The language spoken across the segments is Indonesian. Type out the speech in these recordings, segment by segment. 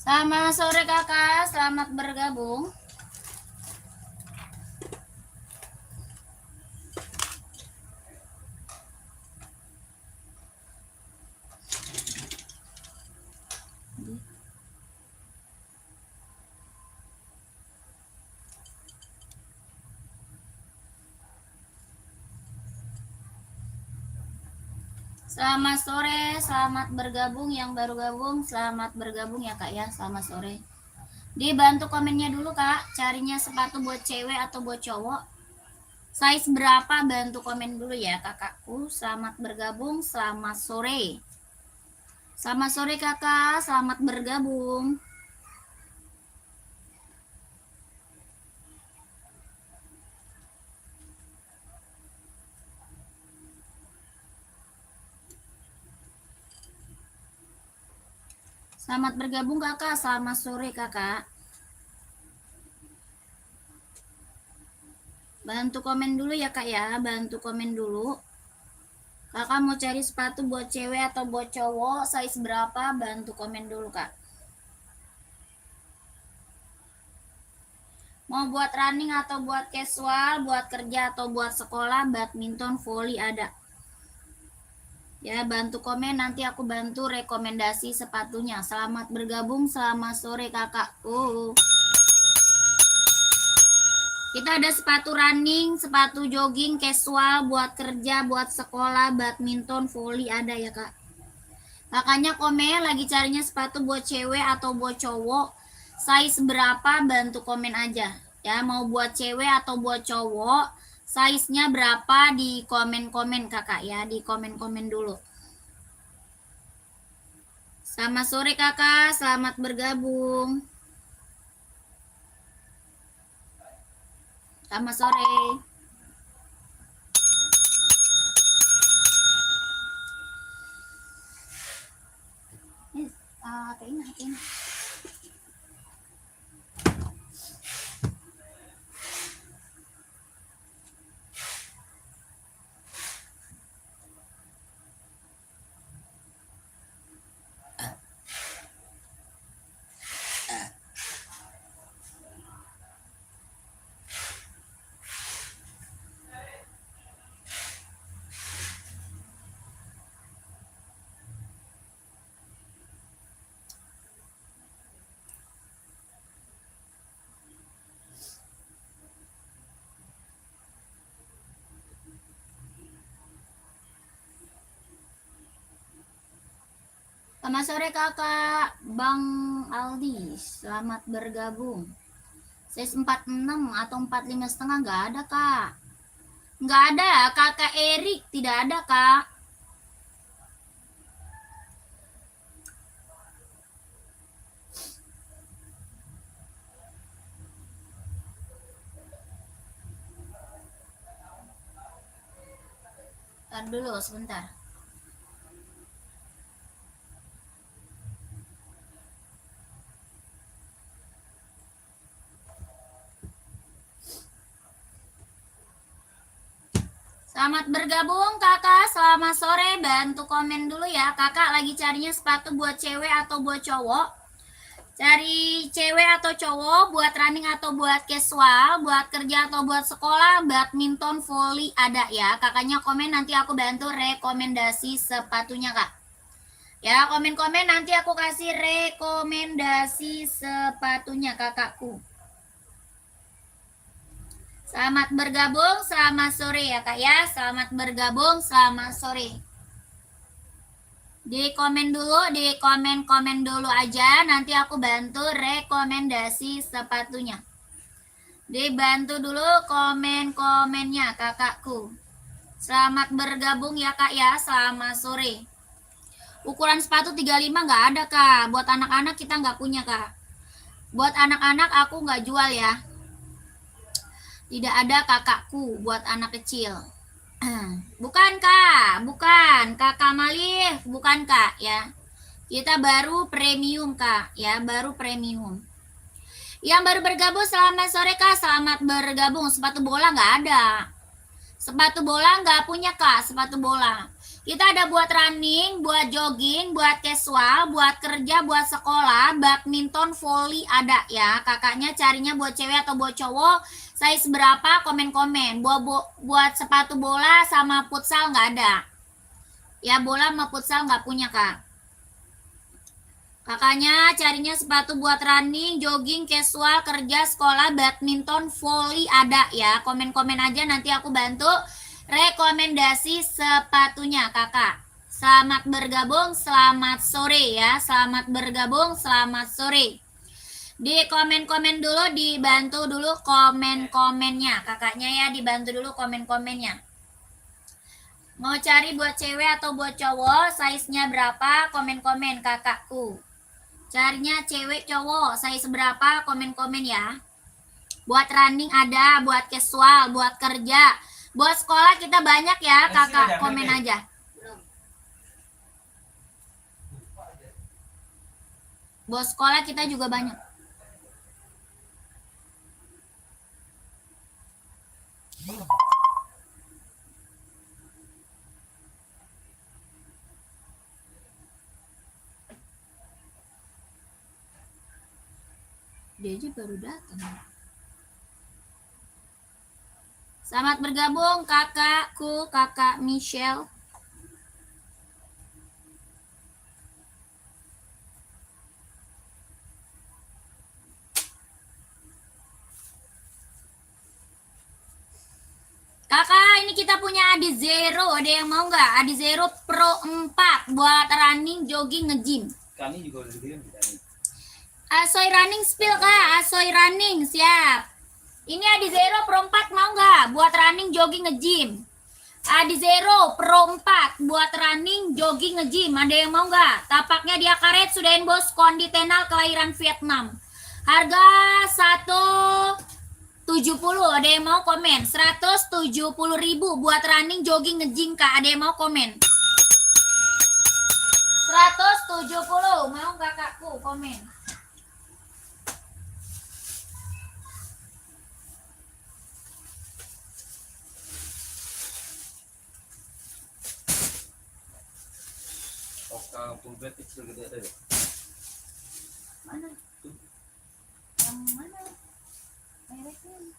Selamat sore kakak, selamat bergabung. Selamat sore, selamat bergabung. Yang baru gabung, selamat bergabung ya kak ya, selamat sore. Dibantu komennya dulu kak, carinya sepatu buat cewek atau buat cowok. Size berapa, bantu komen dulu ya kakakku. Selamat bergabung, selamat sore. Selamat sore kakak, selamat bergabung. Selamat bergabung kakak, selamat sore kakak. Bantu komen dulu ya kak ya, bantu komen dulu. Kakak mau cari sepatu buat cewek atau buat cowok, size berapa, bantu komen dulu kak. Mau buat running atau buat casual, buat kerja atau buat sekolah, badminton, volley ada. Ya, bantu komen, nanti aku bantu rekomendasi sepatunya. Selamat bergabung, selamat sore kakakku. Kita ada sepatu running, sepatu jogging, casual, buat kerja, buat sekolah, badminton, volley ada ya kak. Kakaknya komen lagi carinya sepatu buat cewek atau buat cowok, size berapa, bantu komen aja ya. Mau buat cewek atau buat cowok, size-nya berapa, di komen-komen kakak ya, di komen-komen dulu. Selamat sore kakak, selamat bergabung. Selamat sore. Kayaknya. Selamat sore kakak, Bang Aldi, selamat bergabung. Size 46 atau 45,5 nggak ada kak. Nggak ada, kakak Erik tidak ada kak. Ntar dulu sebentar. Selamat bergabung kakak, selamat sore. Bantu komen dulu ya. Kakak lagi carinya sepatu buat cewek atau buat cowok. Cari cewek atau cowok, buat running atau buat casual, buat kerja atau buat sekolah, badminton, volley ada ya. Kakaknya komen, nanti aku bantu rekomendasi sepatunya kak. Ya, komen-komen nanti aku kasih rekomendasi sepatunya kakakku. Selamat bergabung, selamat sore ya kak ya. Selamat bergabung, selamat sore. Di komen dulu aja, nanti aku bantu rekomendasi sepatunya. Dibantu dulu komen-komennya kakakku. Selamat bergabung ya kak ya, selamat sore. Ukuran sepatu 35 nggak ada kak, buat anak-anak kita nggak punya kak. Buat anak-anak aku nggak jual ya. Tidak ada kakakku buat anak kecil. Bukan kak, bukan kakak Malih, bukan kak ya. Kita baru premium kak ya, baru premium. Yang baru bergabung selamat sore kak, selamat bergabung. Sepatu bola nggak ada. Sepatu bola nggak punya kak, sepatu bola. Kita ada buat running, buat jogging, buat casual, buat kerja, buat sekolah, badminton, volley ada ya. Kakaknya carinya buat cewek atau buat cowok, size berapa, komen-komen. Buat sepatu bola sama futsal nggak ada. Ya, bola sama futsal nggak punya, Kak. Kakaknya carinya sepatu buat running, jogging, casual, kerja, sekolah, badminton, volley ada ya. Komen-komen aja, nanti aku bantu rekomendasi sepatunya, Kakak. Selamat bergabung, selamat sore ya. Selamat bergabung, selamat sore. Di komen-komen dulu, dibantu dulu komen-komennya. Kakaknya ya, dibantu dulu komen-komennya. Mau cari buat cewek atau buat cowok, size-nya berapa? Komen-komen, kakakku. Carinya cewek, cowok, size berapa? Komen-komen ya. Buat running ada, buat casual, buat kerja, buat sekolah kita banyak ya, kakak. Komen aja. Buat sekolah kita juga banyak. Dia aja baru datang. Selamat bergabung kakakku, kakak Michelle. Kakak, ini kita punya Adizero. Ada yang mau nggak? Adizero Pro 4 buat running, jogging, nge-gym. Kami juga udah dikirim kita ini. Asoy running spill, Kak. Asoy running, siap. Ini Adizero Pro 4 mau nggak? Buat running, jogging, nge-gym. Adizero Pro 4 buat running, jogging, nge-gym. Ada yang mau nggak? Tapaknya dia karet, sudahin bos, kondi tenal, kelahiran Vietnam. Harga 170. Ada yang mau komen? 170.000 buat running, jogging, nge-gym, Kak. Ada yang mau komen? 170. Mau nggak, kakakku? Komen. Full bed kecil gitu ada ya? Mana? Yang mana? Mereknya.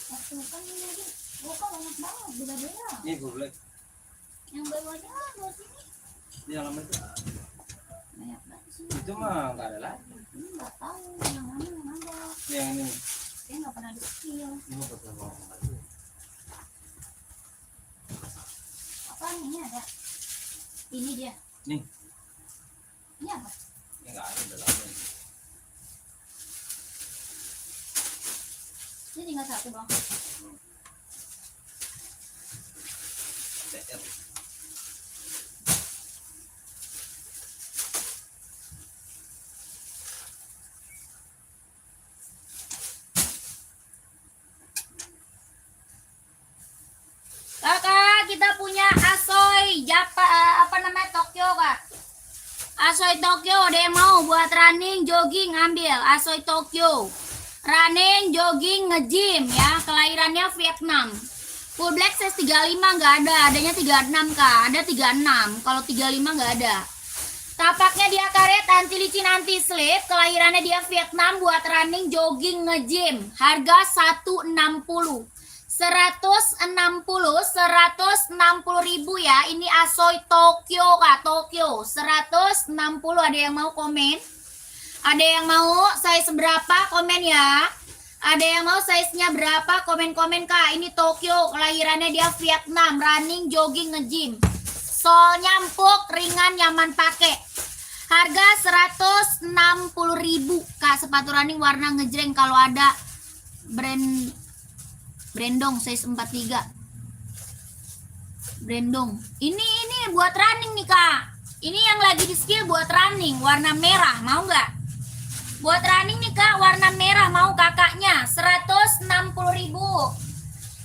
Masukkan ini lagi. Buka banyak banget, beda-beda. Ini full black. Yang bawahnya buat sini. Ini yang lama itu. Banyak banget sih. Itu mah nggak ada lagi. Ini nggak tahu yang mana yang ada. Yang ini. Saya nggak pernah di-spill. Ini mau betul ngomong lagi. Apa ini ada? Ini dia. Nih. Ini apa? Ini nggak ada dalamnya. Ini tinggal satu bang. TR. Kakak, kita punya Asoy apa namanya, Tokyo, Kak. Asoy Tokyo, ada yang mau buat running, jogging, ambil Asoy Tokyo. Running, jogging, nge-gym ya. Kelahirannya Vietnam. Full black size 35 nggak ada, adanya 36, Kak. Ada 36, kalau 35 nggak ada. Tapaknya dia karet, anti licin, anti slip. Kelahirannya dia Vietnam, buat running, jogging, nge-gym. Harga 160. 160.000 ya. Ini Asoy Tokyo, Kak. Tokyo 160. Ada yang mau komen? Ada yang mau size berapa? Komen ya. Ada yang mau size-nya berapa? Komen-komen, Kak. Ini Tokyo, kelahirannya dia Vietnam, running, jogging, nge-gym. Solnya empuk, ringan, nyaman pakai. Harga 160.000, Kak. Sepatu running warna ngejreng, kalau ada Brandong size 43. Brandong. Ini buat running nih, Kak. Ini yang lagi di skill buat running, warna merah, mau nggak? Buat running nih, Kak, warna merah, mau kakaknya? 160.000.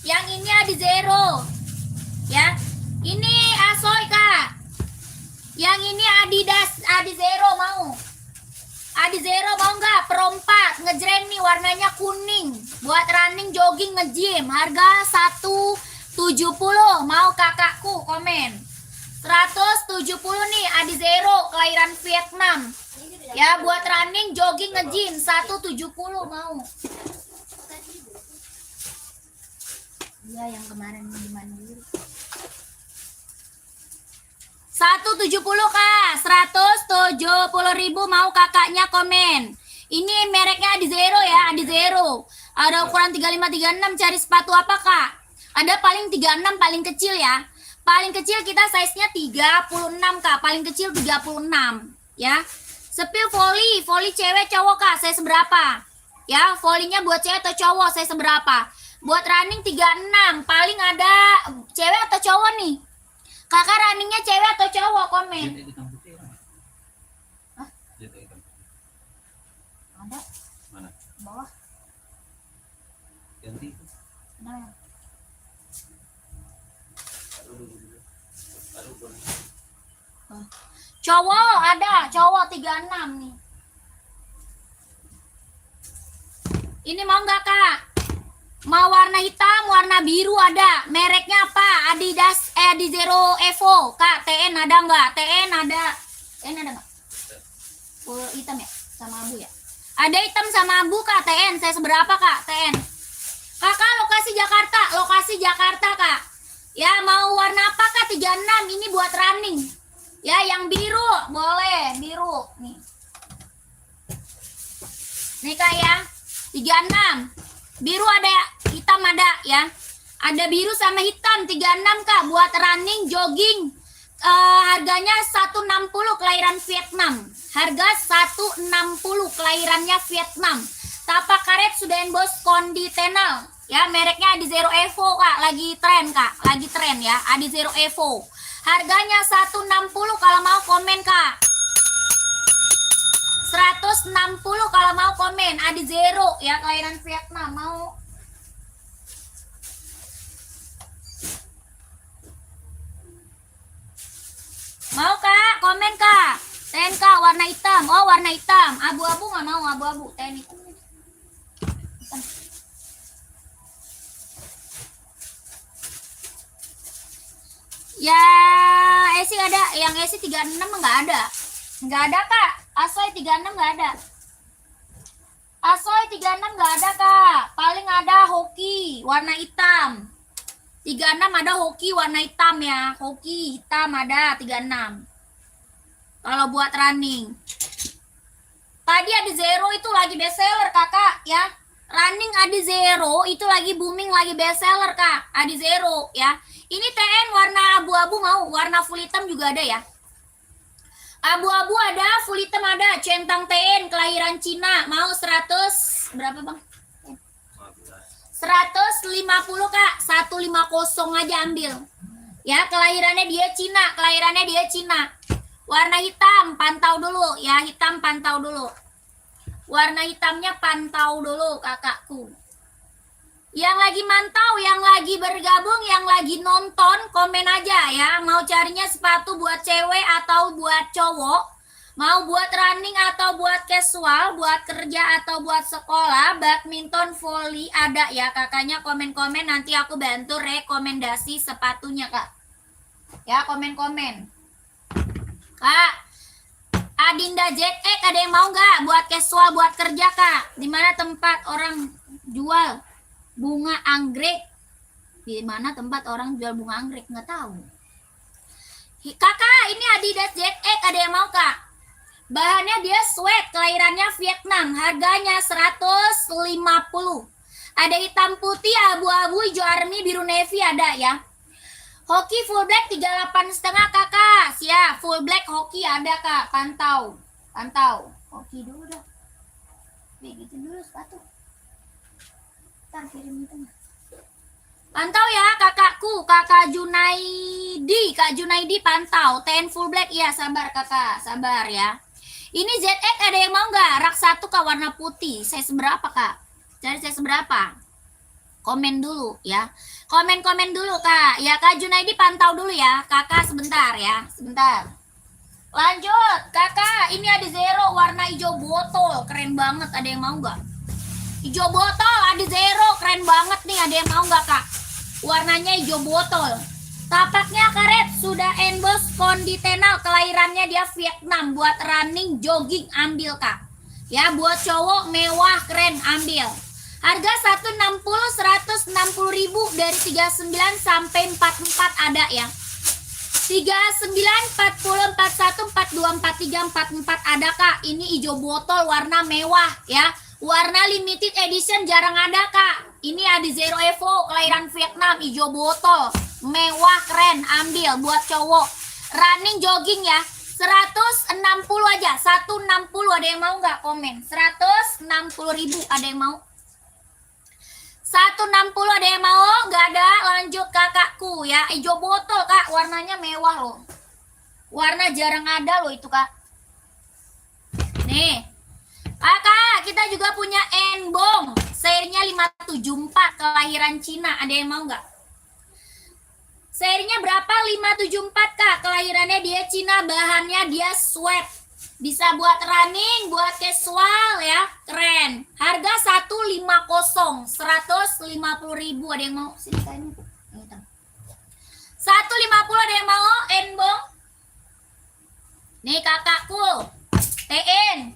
Yang ini Adizero. Ya. Ini Asoy, Kak. Yang ini Adidas Adizero, mau? Adizero mau nggak? Pro 4 ngejreng nih, warnanya kuning. Buat running, jogging, nge-gym. Harga 170. Mau kakakku? Komen. 170 nih, Adi Zero, kelahiran Vietnam. Ya, buat running, jogging, nge-gym 170 mau. Iya, yang kemarin gimana dulu. 170 Kak, 170.000 mau kakaknya komen. Ini mereknya Adi Zero ya, Adi Zero. Ada ukuran 35-36, cari sepatu apa Kak? Ada paling 36 paling kecil ya. Paling kecil kita size-nya 36 Kak, paling kecil 36 ya. Sepil volley cewek cowok Kak, size berapa? Ya, volley-nya buat cewek atau cowok size berapa? Buat running 36, paling ada cewek atau cowok nih? Kakak runningnya cewek atau cowok komen? Jet hitam putih kan? Hah? Jet hitam. Ada, Mana? bawah. Ganti. Nah. Cowok ada, cowok 36 nih. Ini mau nggak Kak? Mau warna hitam, warna biru ada. Mereknya apa? Adidas Adi Zero Evo. Kak, TN ada nggak? TN ada. TN ada nggak? Full hitam ya? Sama abu ya? Ada hitam sama abu Kak, TN. Saya seberapa Kak? TN. Kakak lokasi Jakarta. Lokasi Jakarta Kak. Ya mau warna apa Kak? 36. Ini buat running. Ya yang biru. Boleh. Biru. Nih. Nih Kak ya. 36. Biru ada, hitam ada ya. Ada biru sama hitam 36 Kak buat running, jogging. Harganya 160 kelahiran Vietnam. Harga 160 kelahirannya Vietnam. Tapak karet sudah bos konditenal. Ya, mereknya Adi Zero Evo Kak, lagi tren Kak, lagi tren ya, Adi Zero Evo. Harganya 160 kalau mau komen Kak. 160 kalau mau komen. Adi Zero ya, kelahiran Vietnam. Mau Kak? Komen Kak. TN Kak, warna hitam. Oh warna hitam. Abu-abu nggak mau, abu-abu. TN hitam. Ya Esi ada. Yang Esi 36 nggak ada. Nggak ada Kak. Asoy 36 nggak ada. Asoy 36 nggak ada Kak. Paling ada hoki warna hitam. 36 ada hoki warna hitam ya. Hoki hitam ada 36. Kalau buat running. Tadi Adi Zero itu lagi best seller Kakak ya. Running Adi Zero itu lagi booming, lagi best seller Kak. Adi Zero ya. Ini TN warna abu-abu mau. Warna full hitam juga ada ya. Abu-abu ada, full hitam ada, centang TN, kelahiran Cina, mau 100, berapa Bang? 150 Kak, 150 aja ambil. Ya, kelahirannya dia Cina. Warna hitam, pantau dulu ya, hitam pantau dulu. Warna hitamnya pantau dulu kakakku. Yang lagi mantau, yang lagi bergabung, yang lagi nonton, komen aja ya. Mau carinya sepatu buat cewek atau buat cowok. Mau buat running atau buat casual, buat kerja atau buat sekolah, badminton, volley ada ya. Kakaknya komen-komen, nanti aku bantu rekomendasi sepatunya Kak. Ya komen-komen. Kak, Adinda ZX ada yang mau nggak buat casual, buat kerja Kak? Dimana tempat orang jual bunga anggrek? Di mana tempat orang jual bunga anggrek? Nggak tahu. Kakak, ini Adidas ZX ada yang mau Kak? Bahannya dia sweat, kelahirannya Vietnam. Harganya 150. Ada hitam putih, abu-abu, hijau army, biru navy ada ya. Hoki full black 38,5 Kakak. Siap, full black hoki ada Kak. Pantau. Hoki dulu dah. Begitu dulu sepatu. Ntar kirim itu. Pantau ya kakakku, Kakak Junaidi. Kak Junaidi pantau. TN full black, iya sabar Kakak, sabar ya. Ini ZX ada yang mau nggak? Rak 1 Kak, warna putih. Saya seberapa Kak? Cari saya seberapa? Komen dulu ya. Komen dulu Kak. Ya Kak Junaidi pantau dulu ya. Kakak sebentar ya, sebentar. Lanjut Kakak, ini ada Zero warna hijau botol. Keren banget, ada yang mau nggak? Hijau botol, ada Zero, keren banget nih. Ada yang mau nggak Kak? Warnanya hijau botol. Tapaknya karet, sudah emboss kondisional, kelahirannya dia Vietnam, buat running jogging ambil Kak. Ya, buat cowok mewah keren ambil. Harga 160 160.000 dari 39 sampai 44 ada ya. 39 40 41 42 43 44 ada Kak. Ini hijau botol warna mewah ya. Warna limited edition jarang ada Kak. Ini ada Zero Evo kelahiran Vietnam, hijau botol. Mewah keren, ambil buat cowok. Running jogging ya. 160 aja, 160 ada yang mau nggak komen? 160.000 ada yang mau? 160 ada yang mau? Nggak ada, lanjut kakakku ya. Hijau botol Kak, warnanya mewah loh. Warna jarang ada loh itu Kak. Nih. Kakak, kita juga punya Enbong. Serinya 574, kelahiran Cina. Ada yang mau nggak? Serinya berapa? 574 Kak. Kelahirannya dia Cina, bahannya dia sweat. Bisa buat running, buat casual ya. Keren. Harga 150, 150.000 ada yang mau? Sini kain. 150 ada yang mau? Enbong. Nih kakakku. TN.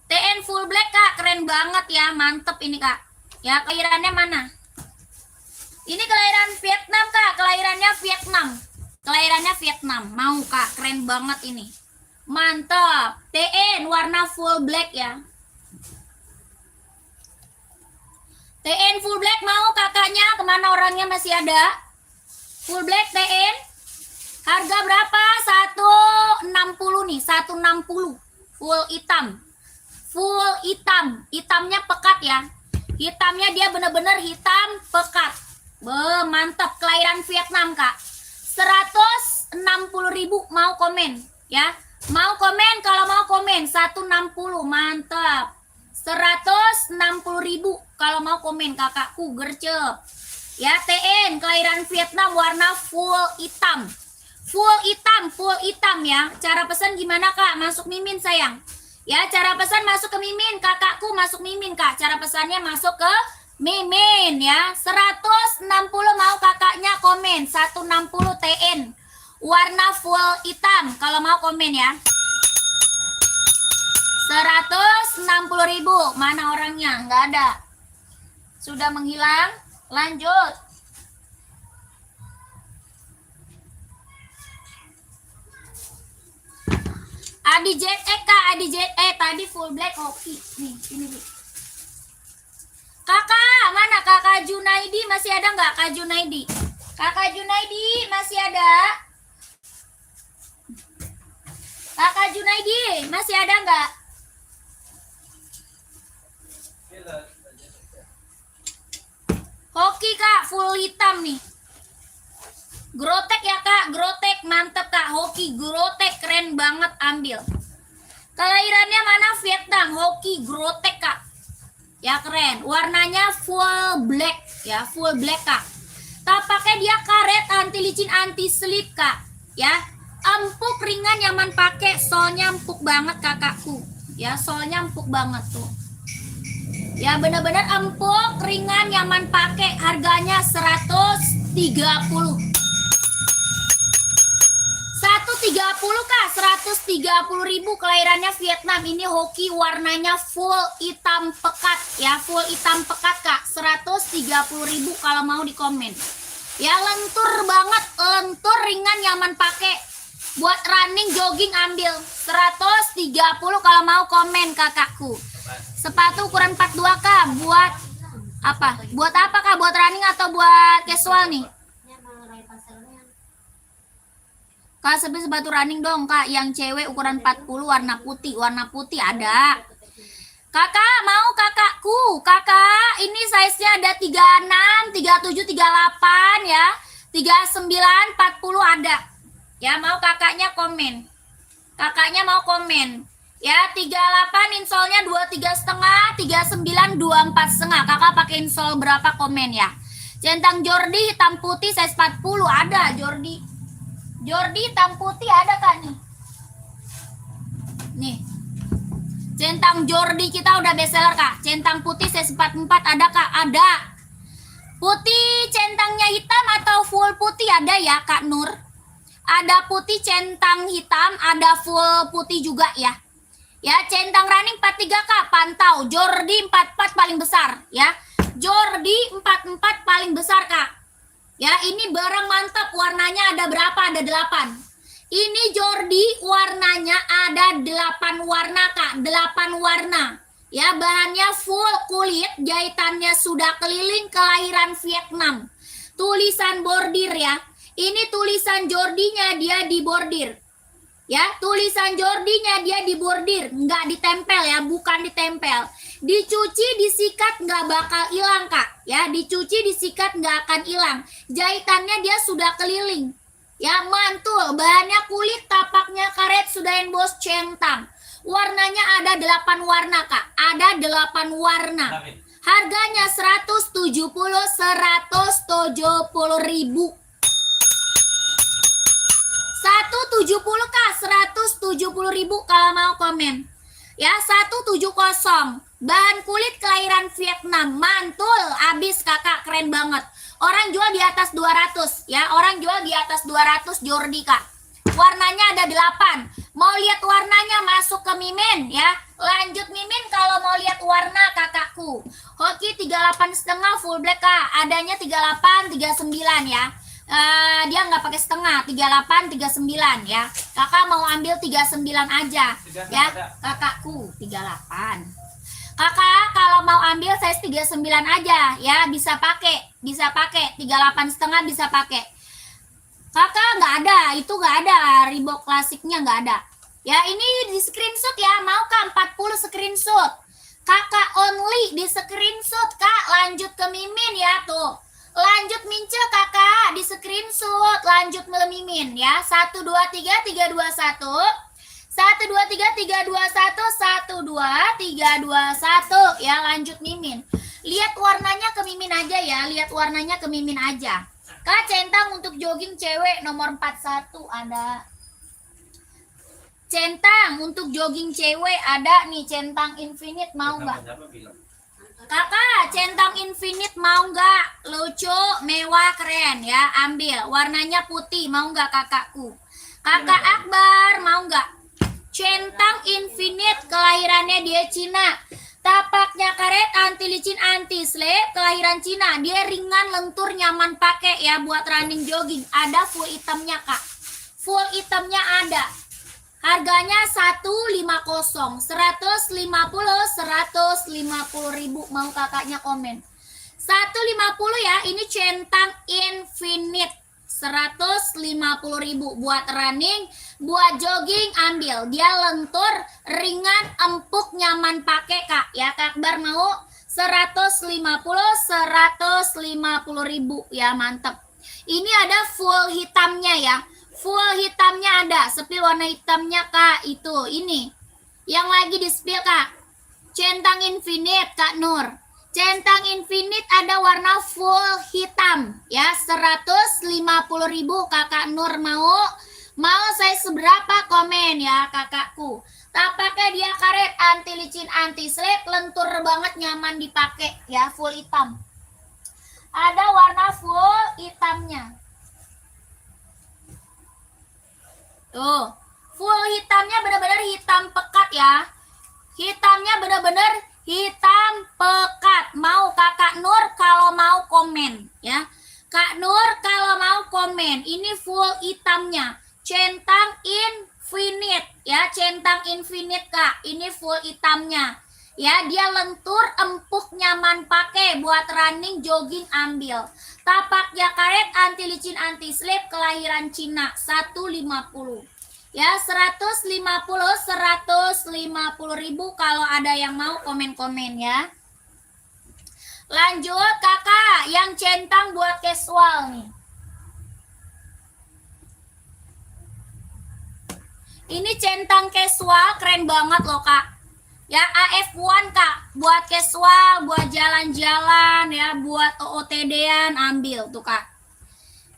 TN full black Kak, keren banget ya. Mantep ini Kak. Ya, kelahirannya mana? Ini kelahiran Vietnam Kak, kelahirannya Vietnam. Kelahirannya Vietnam. Mau Kak, keren banget ini. Mantap. TN warna full black ya. TN full black mau kakaknya? Kemana orangnya, masih ada? Full black TN. Harga berapa? 160 nih, 160. Full hitam. Full hitam. Hitamnya pekat ya. Hitamnya dia bener-bener hitam pekat. Mantap, kelahiran Vietnam Kak. 160.000 mau komen ya. Mau komen, kalau mau komen 160, mantap. 160.000 kalau mau komen kakakku, gercep. Ya, TN kelahiran Vietnam warna full hitam. Full hitam ya. Cara pesan gimana Kak? Masuk Mimin sayang. Ya, cara pesan masuk ke Mimin, kakakku masuk Mimin Kak. Cara pesannya masuk ke Mimin ya. 160 mau kakaknya komen. 160 TN warna full hitam kalau mau komen ya. 160.000. Mana orangnya? Nggak ada. Sudah menghilang. Lanjut. Adi ZE Kak, Adi ZE tadi full black hoki. Nih, ini nih. Kakak, mana Kakak Junaidi? Masih ada nggak Kak Junaidi? Kakak Junaidi masih ada? Kakak Junaidi masih ada nggak? Hoki Kak, full hitam nih. Grotek ya Kak, grotek mantep Kak. Hoki grotek keren banget, ambil. Kelahirannya mana? Vietnam. Hoki grotek Kak. Ya keren, warnanya full black ya, full black Kak. Tapaknya dia karet, anti licin, anti slip Kak. Ya, empuk, ringan, nyaman pakai. Solnya empuk banget kakakku. Ya, solnya empuk banget tuh. Ya, bener-bener empuk, ringan, nyaman pakai. Harganya 130. 130 Kak, 130.000. Kelahirannya Vietnam. Ini hoki warnanya full hitam pekat ya, full hitam pekat Kak. 130.000 kalau mau di komen. Ya, lentur banget, lentur, ringan, nyaman pakai. Buat running, jogging ambil. 130 kalau mau komen kakakku. Sepatu ukuran 42 Kak. Buat apa? Buat apa Kak? Buat running atau buat casual nih? Kak, sepatu running dong Kak, yang cewek ukuran 40 warna putih ada. Kakak mau kakakku, kakak ini size-nya ada 36, 37, 38 ya, 39, 40 ada. Ya, mau kakaknya komen. Kakaknya mau komen. Ya, 38 insolnya 23,5, 39 24,5. Kakak pakai insol berapa komen ya? Centang Jordi hitam putih size 40 ada, Jordi. Jordi hitam putih ada Kak nih. Nih. Centang Jordi kita udah bestseller Kak. Centang putih size 44 ada Kak, ada. Putih centangnya hitam atau full putih ada ya Kak Nur? Ada putih centang hitam, ada full putih juga ya. Ya, centang running 43 Kak, pantau. Jordi 44 paling besar ya. Jordi 44 paling besar Kak. Ya, ini barang mantap, warnanya ada berapa? Ada 8. Ini Jordi warnanya ada 8 warna Kak, 8 warna. Ya, bahannya full kulit, jahitannya sudah keliling kelahiran Vietnam. Tulisan bordir ya. Ini tulisan Jordinya dia di bordir. Ya, tulisan Jordinya dia di bordir, nggak ditempel ya, bukan ditempel. Dicuci, disikat nggak bakal hilang Kak. Ya, dicuci, disikat nggak akan hilang. Jahitannya dia sudah keliling. Ya, mantul, bahannya kulit, tapaknya karet, sudah emboss centang. Warnanya ada 8 warna Kak, ada 8 warna. Harganya 170 ribu. 170 Kak, 170 ribu kalau mau komen. Ya, 170. Bahan kulit kelahiran Vietnam, mantul, abis Kakak, keren banget. Orang jual di atas 200 ya, orang jual di atas 200 Jordi Kak. Warnanya ada 8. Mau lihat warnanya masuk ke Mimin ya. Lanjut Mimin kalau mau lihat warna kakakku. Hoki 38,5 full black Kak. Adanya 38, 39 ya. Dia nggak pakai setengah, 38, 39 ya. Kakak mau ambil 39 aja ya. Kakakku 38. Kakak kalau mau ambil size 39 aja ya, bisa pakai 38,5 bisa pakai. Kakak nggak ada, itu nggak ada, Reebok klasiknya nggak ada. Ya, ini di screenshot ya, mau Kak 40 screenshot. Kakak only di screenshot Kak, lanjut ke Mimin ya tuh. Lanjut Mince Kakak di screenshot, lanjut Mimin ya. 1 2 3 3 2 1. 1 2 3 3 2 1, 1 2 3 2 1 ya, lanjut Mimin. Lihat warnanya ke Mimin aja ya, lihat warnanya ke Mimin aja. Kak, centang untuk jogging cewek nomor 41 ada. Centang untuk jogging cewek ada nih, centang infinite mau nggak? Kakak, centang infinite mau nggak? Lucu, mewah, keren ya, ambil. Warnanya putih, mau nggak kakakku? Kakak Akbar mau nggak? Centang infinite, kelahirannya dia Cina. Tapaknya karet, anti licin, anti slip, kelahiran Cina. Dia ringan, lentur, nyaman pakai ya buat running jogging. Ada full hitamnya Kak. Full hitamnya ada. Harganya 150, 150 ribu. Mau kakaknya komen. 150 ya, ini centang infinite. 150 ribu buat running, buat jogging ambil. Dia lentur, ringan, empuk, nyaman pakai Kak. Ya Kak Akbar mau 150 ribu ya, mantep. Ini ada full hitamnya ya. Full hitamnya ada, spill warna hitamnya Kak. Itu ini yang lagi di spill Kak. Centang infinite Kak Nur. Centang infinite ada warna full hitam ya, 150 ribu. Kakak Nur mau size seberapa, komen ya kakakku. Tapaknya dia karet, anti licin, anti slip, lentur banget, nyaman dipakai ya, full hitam. Ada warna full hitamnya. Tuh, full hitamnya benar-benar hitam pekat ya. Hitamnya benar-benar hitam pekat. Mau Kakak Nur kalau mau komen ya. Kak Nur kalau mau komen. Ini full hitamnya. Centang infinite ya, centang infinite Kak. Ini full hitamnya. Ya, dia lentur, empuk, nyaman pakai buat running, jogging ambil. Tapaknya karet, anti licin, anti slip, kelahiran Cina. 150. Ya, 150 ribu kalau ada yang mau komen-komen ya. Lanjut kakak, yang centang buat casual nih. Ini centang casual, keren banget loh kak. Ya, AF1 kak, buat casual, buat jalan-jalan ya, buat OOTD-an ambil tuh kak.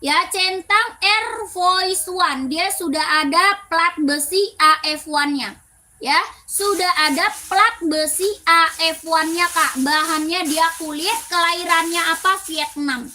Ya, centang Air Voice One, dia sudah ada plat besi AF1-nya. Ya, sudah ada plat besi AF1-nya Kak. Bahannya dia kulit, kelahirannya apa? Vietnam.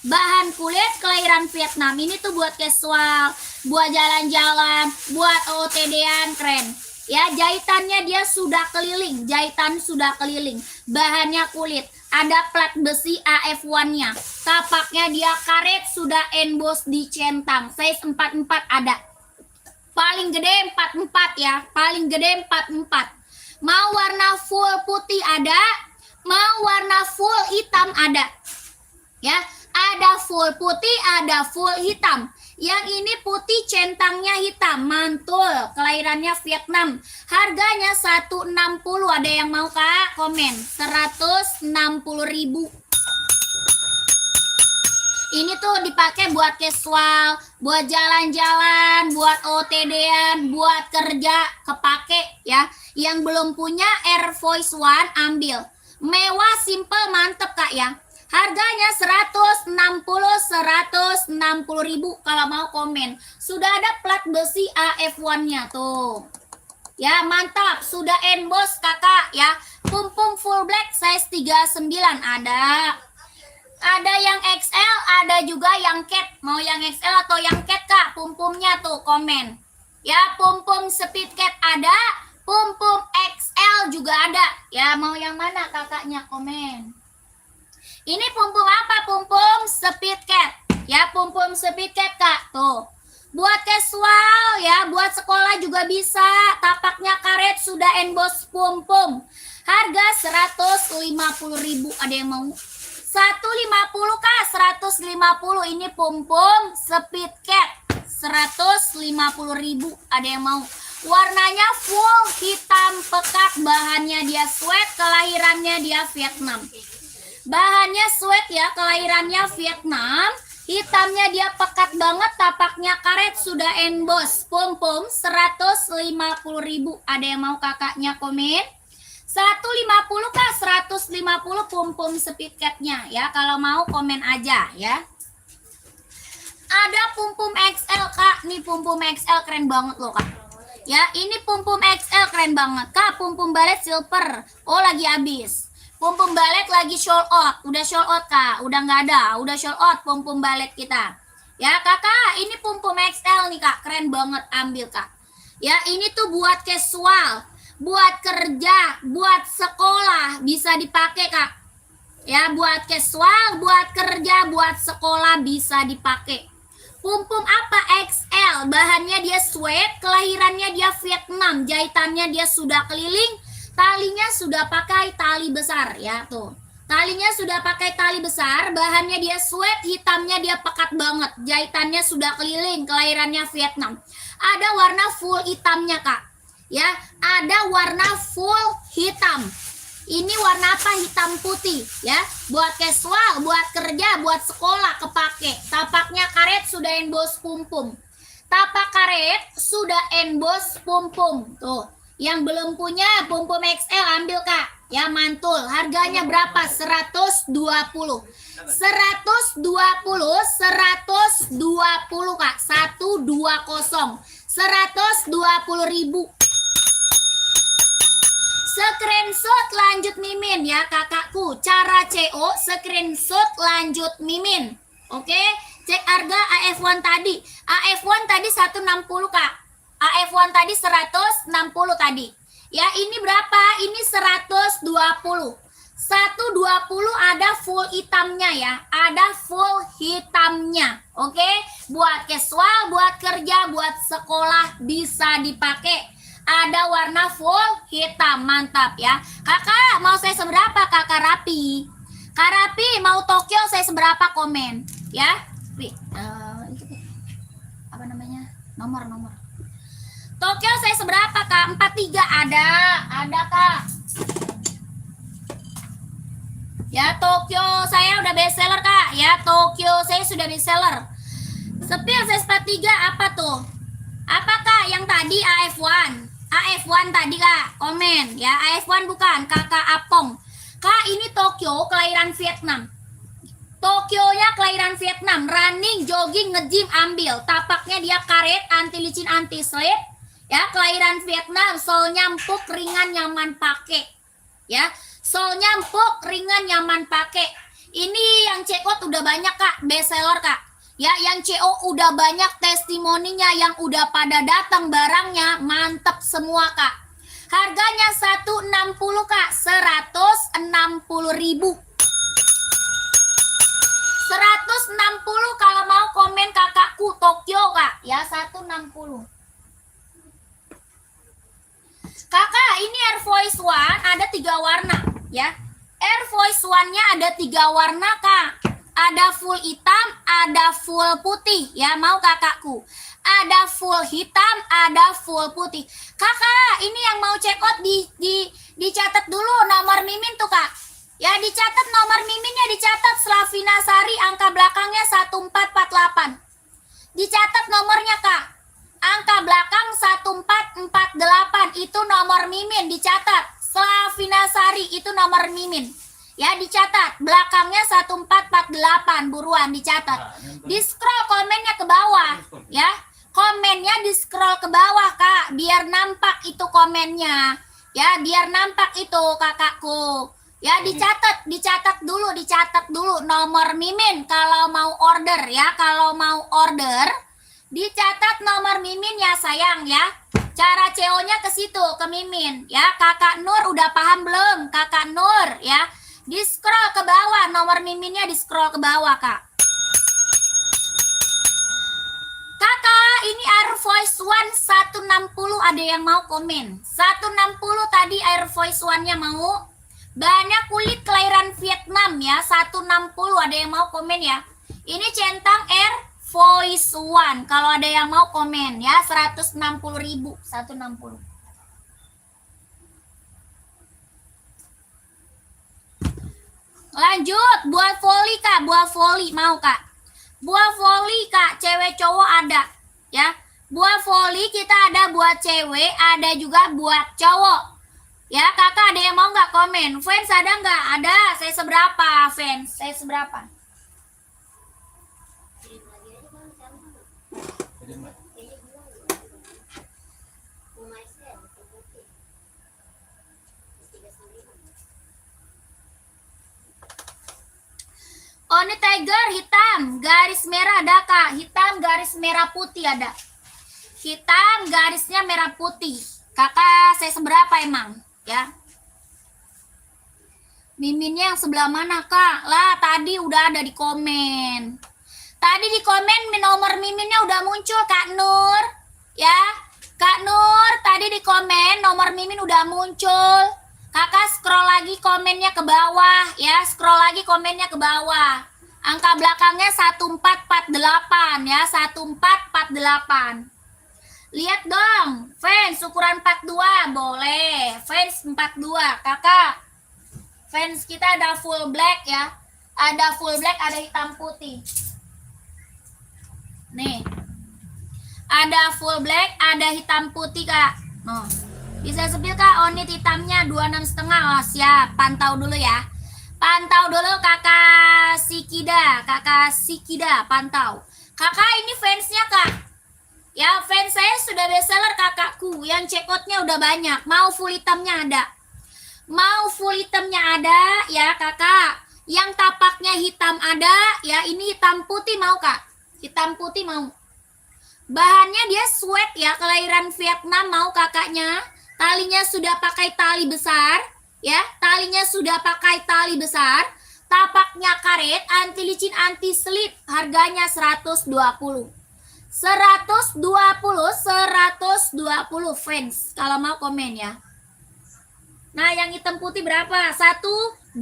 Bahan kulit kelahiran Vietnam. Ini tuh buat casual, buat jalan-jalan, buat OOTD-an, keren. Ya, jahitannya dia sudah keliling, jahitan sudah keliling. Bahannya kulit, ada plat besi AF1-nya. Tapaknya dia karet, sudah emboss dicentang. Size 44 ada. Paling gede 44 ya, paling gede 44. Mau warna full putih ada, mau warna full hitam ada. Ya, ada full putih, ada full hitam. Yang ini putih, centangnya hitam, mantul, kelahirannya Vietnam. Harganya 160. Ada yang mau Kak? Komen. 160.000. Ini tuh dipakai buat casual, buat jalan-jalan, buat OTD-an, buat kerja, kepake ya. Yang belum punya Air Voice One ambil. Mewah, simple, mantep Kak ya. Harganya 160.000 kalau mau komen. Sudah ada plat besi AF1-nya tuh. Ya, mantap. Sudah emboss Kakak ya. Pumpung full black size 39 ada. Ada yang XL, ada juga yang cat. Mau yang XL atau yang cat Kak? Pumpumnya tuh komen. Ya, pumpum speed cat ada, pumpum XL juga ada. Ya, mau yang mana kakaknya? Komen. Ini pumpum apa? Pumpum speed cat. Ya, pumpum speed cat Kak. Tuh. Buat casual ya, buat sekolah juga bisa. Tapaknya karet, sudah emboss pumpum. Harga 150.000. Ada yang mau? 150 Kak, 150. Ini pumpum speed cat 150.000. Ada yang mau? Warnanya full hitam pekat, bahannya dia sweat, kelahirannya dia Vietnam. Bahannya sweat ya, kelahirannya Vietnam. Hitamnya dia pekat banget, tapaknya karet, sudah emboss. Pumpum 150.000. Ada yang mau kakaknya? Komen. 150 Kak, 150 pumpum speed cat-nya ya. Kalau mau komen aja ya. Ada pumpum XL Kak. Nih pumpum XL keren banget loh Kak. Ya, ini pumpum XL keren banget Kak. Pumpum balet silver. Oh, lagi habis. Pumpum balet lagi sold out. Udah sold out Kak. Udah nggak ada. Udah sold out pumpum balet kita. Ya Kakak, ini pumpum XL nih Kak. Keren banget, ambil Kak. Ya, ini tuh buat casual, buat kerja, buat sekolah bisa dipakai Kak. Ya, buat casual, buat kerja, buat sekolah bisa dipakai. Pumpum apa? XL. Bahannya dia sweat, kelahirannya dia Vietnam, jahitannya dia sudah keliling, talinya sudah pakai tali besar ya tuh. Talinya sudah pakai tali besar, bahannya dia sweat, hitamnya dia pekat banget, jahitannya sudah keliling, kelahirannya Vietnam. Ada warna full hitamnya Kak. Ya, ada warna full hitam. Ini warna apa? Hitam putih ya. Buat casual, buat kerja, buat sekolah kepake. Tapaknya karet, sudah emboss pumpum. Tapak karet sudah emboss pumpum. Tuh. Yang belum punya pumpum XL ambil Kak. Ya, mantul. Harganya berapa? 120. 120 Kak. 120. 120.000. Screenshot lanjut mimin ya kakakku. Cara CO screenshot lanjut mimin. Oke, cek harga AF1 tadi. AF1 tadi 160 Kak. AF1 tadi 160 tadi. Ya, ini berapa? Ini 120. 120 ada full hitamnya ya. Ada full hitamnya. Oke, buat casual, buat kerja, buat sekolah bisa dipakai. Ada warna full hitam, mantap ya. Kakak mau saya seberapa Kakak Rapi? Kak Rapi mau Tokyo saya seberapa? Komen ya. Apa namanya? Nomor. Tokyo saya seberapa Kak? 43 ada Kak. Ya, Tokyo saya udah bestseller Kak. Ya, Tokyo saya sudah bestseller. Sepil saya 43 apa tuh? Apakah yang tadi AF1? AF1 tadi Kak, komen ya. AF1 bukan, Kakak Apong. Kak, ini Tokyo kelahiran Vietnam. Tokyo-nya kelahiran Vietnam, running, jogging, nge-gym ambil. Tapaknya dia karet, anti licin, anti slip. Ya, kelahiran Vietnam, solnya empuk, ringan, nyaman pakai. Ya, solnya empuk, ringan, nyaman pakai. Ini yang cekot udah banyak Kak, best seller Kak. Ya, yang CO udah banyak testimoninya, yang udah pada datang barangnya, mantep semua Kak. Harganya 160 Kak, 160.000. 160 kalau mau komen kakakku Tokyo Kak, ya 160. Kakak, ini Air Voice One ada 3 warna ya. Air Voice One-nya ada 3 warna Kak. Ada full hitam, ada full putih ya, mau kakakku. Ada full hitam, ada full putih. Kakak, ini yang mau check out dicatat dulu nomor Mimin tuh Kak. Ya, dicatat nomor Miminnya, dicatat Slavina Sari, angka belakangnya 1448. Dicatat nomornya Kak. Angka belakang 1448 itu nomor Mimin, dicatat. Slavina Sari itu nomor Mimin. Ya, dicatat. Belakangnya 1448, buruan dicatat. Di-scroll komennya ke bawah, ya. Komennya di-scroll ke bawah, Kak, biar nampak itu komennya. Ya, biar nampak itu kakakku. Ya, dicatat dulu nomor Mimin kalau mau order ya. Kalau mau order dicatat nomor Mimin ya sayang ya. Cara CO-nya ke situ, ke Mimin ya. Kakak Nur udah paham belum? Kakak Nur ya. Di-scroll ke bawah, nomor Miminnya di-scroll ke bawah, Kak. Kakak, ini Air Voice One 160, ada yang mau komen. 160 tadi Air Voice One-nya mau. Banyak kulit kelahiran Vietnam ya, 160, ada yang mau komen ya. Ini centang Air Voice One, kalau ada yang mau komen ya, 160.000, 160. Lanjut, buat volley Kak, buat volley mau Kak. Buat volley Kak, cewek cowok ada ya. Buat volley kita ada buat cewek, ada juga buat cowok. Ya kakak, ada yang mau nggak komen? Fans ada nggak? Ada. Saya seberapa fans? Saya seberapa? Oh, ini tiger hitam, garis merah ada Kak. Hitam, garis merah putih ada. Hitam, garisnya merah putih. Kakak, saya seberapa emang? Ya. Miminnya yang sebelah mana Kak? Lah, tadi udah ada di komen. Tadi di komen nomor Miminnya udah muncul Kak Nur. Ya. Kak Nur, tadi di komen nomor Mimin udah muncul. Kakak scroll lagi komennya ke bawah ya, scroll lagi komennya ke bawah. Angka belakangnya 1448 ya, 1448. Lihat dong, fans ukuran 42 boleh. Fans 42, kakak. Fans kita ada full black ya. Ada full black, ada hitam putih. Nih. Ada full black, ada hitam putih kak. Oh. Bisa sepil kak, onit hitamnya 26,5. Oh siap, pantau dulu ya. Pantau dulu kakak Sikida, pantau. Kakak ini fansnya kak. Ya, fans saya sudah bestseller kakakku. Yang check out-nya udah banyak. Mau full hitamnya ada. Mau full hitamnya ada ya kakak. Yang tapaknya hitam ada. Ya, ini hitam putih mau kak. Hitam putih mau. Bahannya dia sweat ya. Kelahiran Vietnam mau kakaknya. Talinya sudah pakai tali besar. Ya, talinya sudah pakai tali besar. Tapaknya karet. Anti licin, anti slip. Harganya 120. 120 fans kalau mau komen ya. Nah, yang hitam putih berapa? 120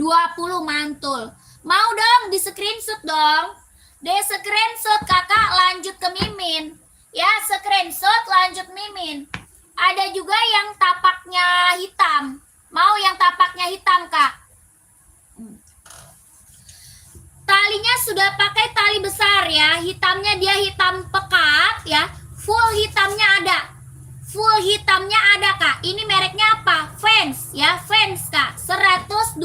mantul. Mau dong di screenshot dong. Di screenshot kakak, lanjut ke Mimin. Ya, screenshot lanjut Mimin. Ada juga yang tapaknya hitam. Mau yang tapaknya hitam kak? Talinya sudah pakai tali besar ya. Hitamnya dia hitam pekat ya. Full hitamnya ada. Full hitamnya ada kak. Ini mereknya apa? Vans ya. Vans kak. 120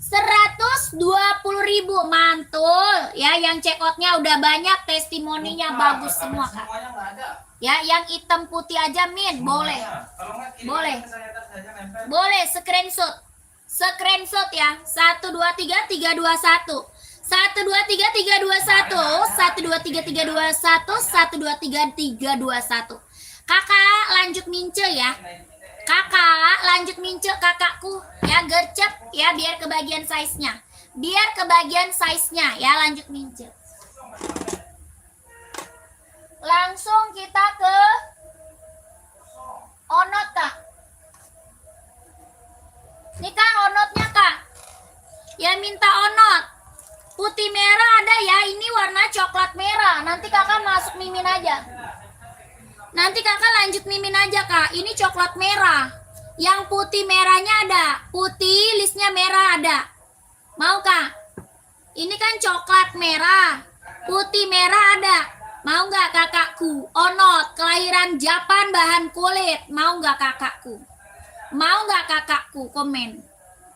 120.000 mantul ya. Yang check outnya udah banyak. Testimoninya bagus semua kak. Semuanya nggak ada. Ya, yang hitam putih aja Min, boleh. Kalau nggak kirim Boleh. ke saya saja nempel. Boleh screenshot. Screenshot ya. 123 321. 123 321. 123 321. 123 321. Kakak lanjut mince ya. Kakak lanjut mince kakakku ya, gercep ya biar kebagian size-nya. Biar kebagian size-nya ya, lanjut mince. Langsung kita ke onot Kak. Nih Kak onotnya Kak. Ya minta onot. Putih merah ada ya, ini warna coklat merah. Nanti kakak masuk mimin aja. Nanti kakak lanjut mimin aja Kak. Ini coklat merah. Yang putih merahnya ada. Putih listnya merah ada. Mau Kak? Ini kan coklat merah. Putih merah ada. Mau nggak kakakku? Onot, kelahiran Japan, bahan kulit. Mau nggak kakakku? Mau nggak kakakku? Komen.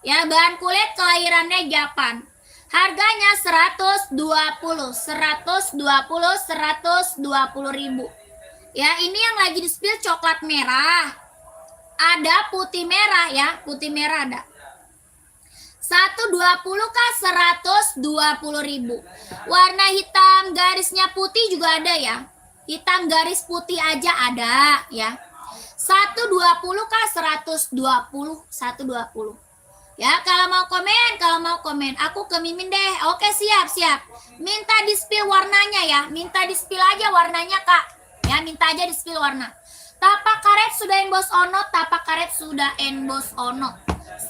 Ya, bahan kulit kelahirannya Japan. Harganya 120. 120 ribu. Ya, ini yang lagi di spill coklat merah. Ada putih merah ya, putih merah ada. 120 Kak, 120 ribu. Warna hitam garisnya putih juga ada ya. Hitam garis putih aja ada ya. 120 Kak, 120. 120. Ya, kalau mau komen, aku ke Mimin deh. Oke, siap. Minta di spill warnanya ya. Minta di spill aja warnanya Kak. Ya, minta aja di spill warna. Tapak karet sudah emboss onot, tapak karet sudah emboss onot.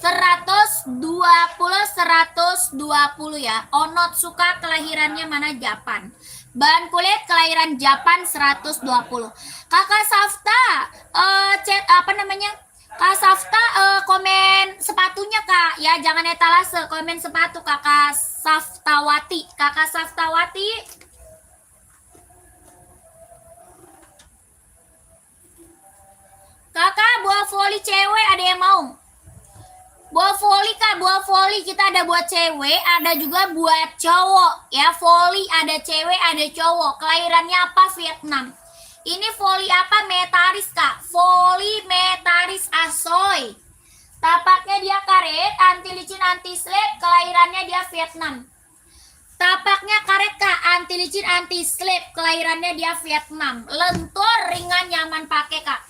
120 ya. Onot suka kelahirannya mana? Japan. Bahan kulit kelahiran Japan 120. Kakak Safta chat apa namanya? Kak Safta komen sepatunya Kak. Ya jangan etalase, komen sepatu Kakak Saftawati. Kakak Saftawati. Kakak buah voli cewek ada yang mau? Buah voli Kak, buah voli kita ada buat cewek, ada juga buat cowok. Ya, voli ada cewek, ada cowok. Kelahirannya apa? Vietnam. Ini voli apa? Metaris Kak. Voli Metaris Asoy. Tapaknya dia karet, anti licin, anti slip. Kelahirannya dia Vietnam. Tapaknya karet Kak, anti licin, anti slip. Kelahirannya dia Vietnam. Lentur, ringan, nyaman pakai Kak.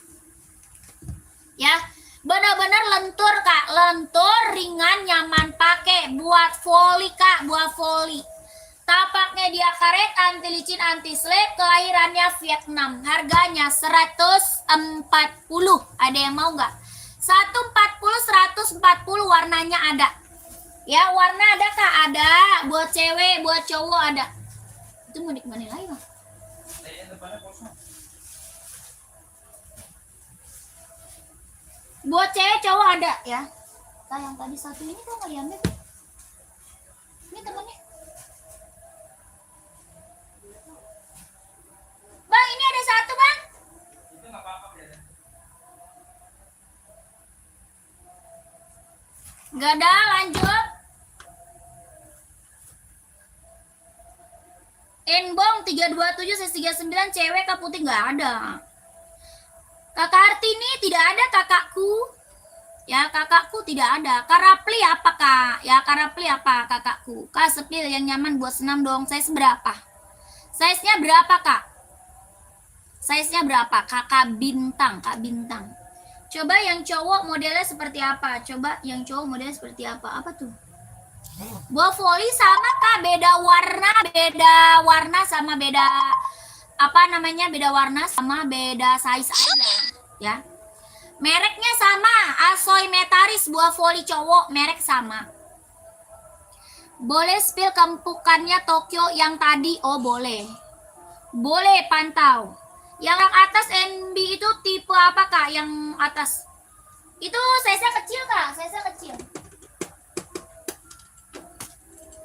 Ya. Benar-benar lentur Kak, lentur, ringan, nyaman pakai. Buat voli Kak, buat voli. Tapaknya dia karet, anti licin, anti slip. Kelahirannya Vietnam. Harganya 140. Ada yang mau nggak? 140, 140 warnanya ada. Ya, warna ada Kak, ada. Buat cewek, buat cowok ada. Itu mau dikemana lagi Bang? Buat cewek cowok ada ya. Nah, yang tadi satu ini kok nggak diambil? Ini temennya. Bang, ini ada satu Bang. Itu nggak apa-apa ya. Gak ada, lanjut. Enbong 327 39 cewek ke putih nggak ada. Kakak Artini tidak ada kakakku. Ya, kakakku tidak ada. Karapli apa Kak? Ya, karapli apa kakakku? Kak sepil yang nyaman buat senam dong. Size berapa? Size-nya berapa Kak? Size-nya berapa? Kakak bintang, Kak bintang. Coba yang cowok modelnya seperti apa? Coba yang cowok modelnya seperti apa? Apa tuh? Buah voli sama Kak, beda warna sama beda apa namanya, beda warna sama beda size aja ya. Mereknya sama, Asoy Metaris buah voli cowok, merek sama. Boleh spill kempukannya Tokyo yang tadi? Oh boleh. Boleh pantau. Yang atas NB itu tipe apa Kak? Yang atas itu size-nya kecil Kak, size-nya kecil.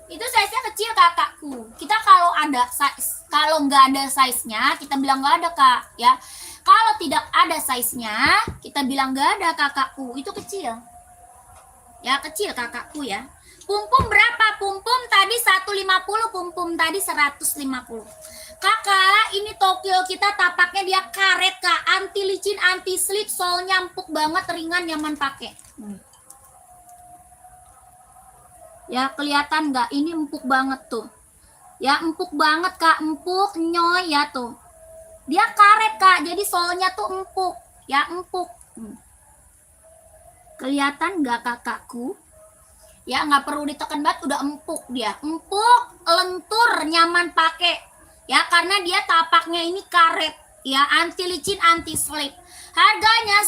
Itu size-nya kecil kakakku. Kita kalau ada size, kalau nggak ada size-nya, kita bilang nggak ada Kak, ya. Kalau tidak ada size-nya, kita bilang nggak ada kakakku. Itu kecil. Ya, kecil kakakku ya. Pumpum berapa? Pumpum tadi 150, pumpum tadi 150. Kakak, ini Tokyo kita tapaknya dia karet kak, anti licin, anti slip, solnya empuk banget, ringan, nyaman pakai. Ya kelihatan nggak? Ini empuk banget tuh. Ya empuk banget kak, empuk nyoy ya tuh. Dia karet kak, jadi solnya tuh empuk, ya empuk. Kelihatan nggak kakakku? Ya nggak perlu ditekan banget, udah empuk dia, empuk, lentur, nyaman pakai. Ya karena dia tapaknya ini karet, ya anti licin, anti slip. Harganya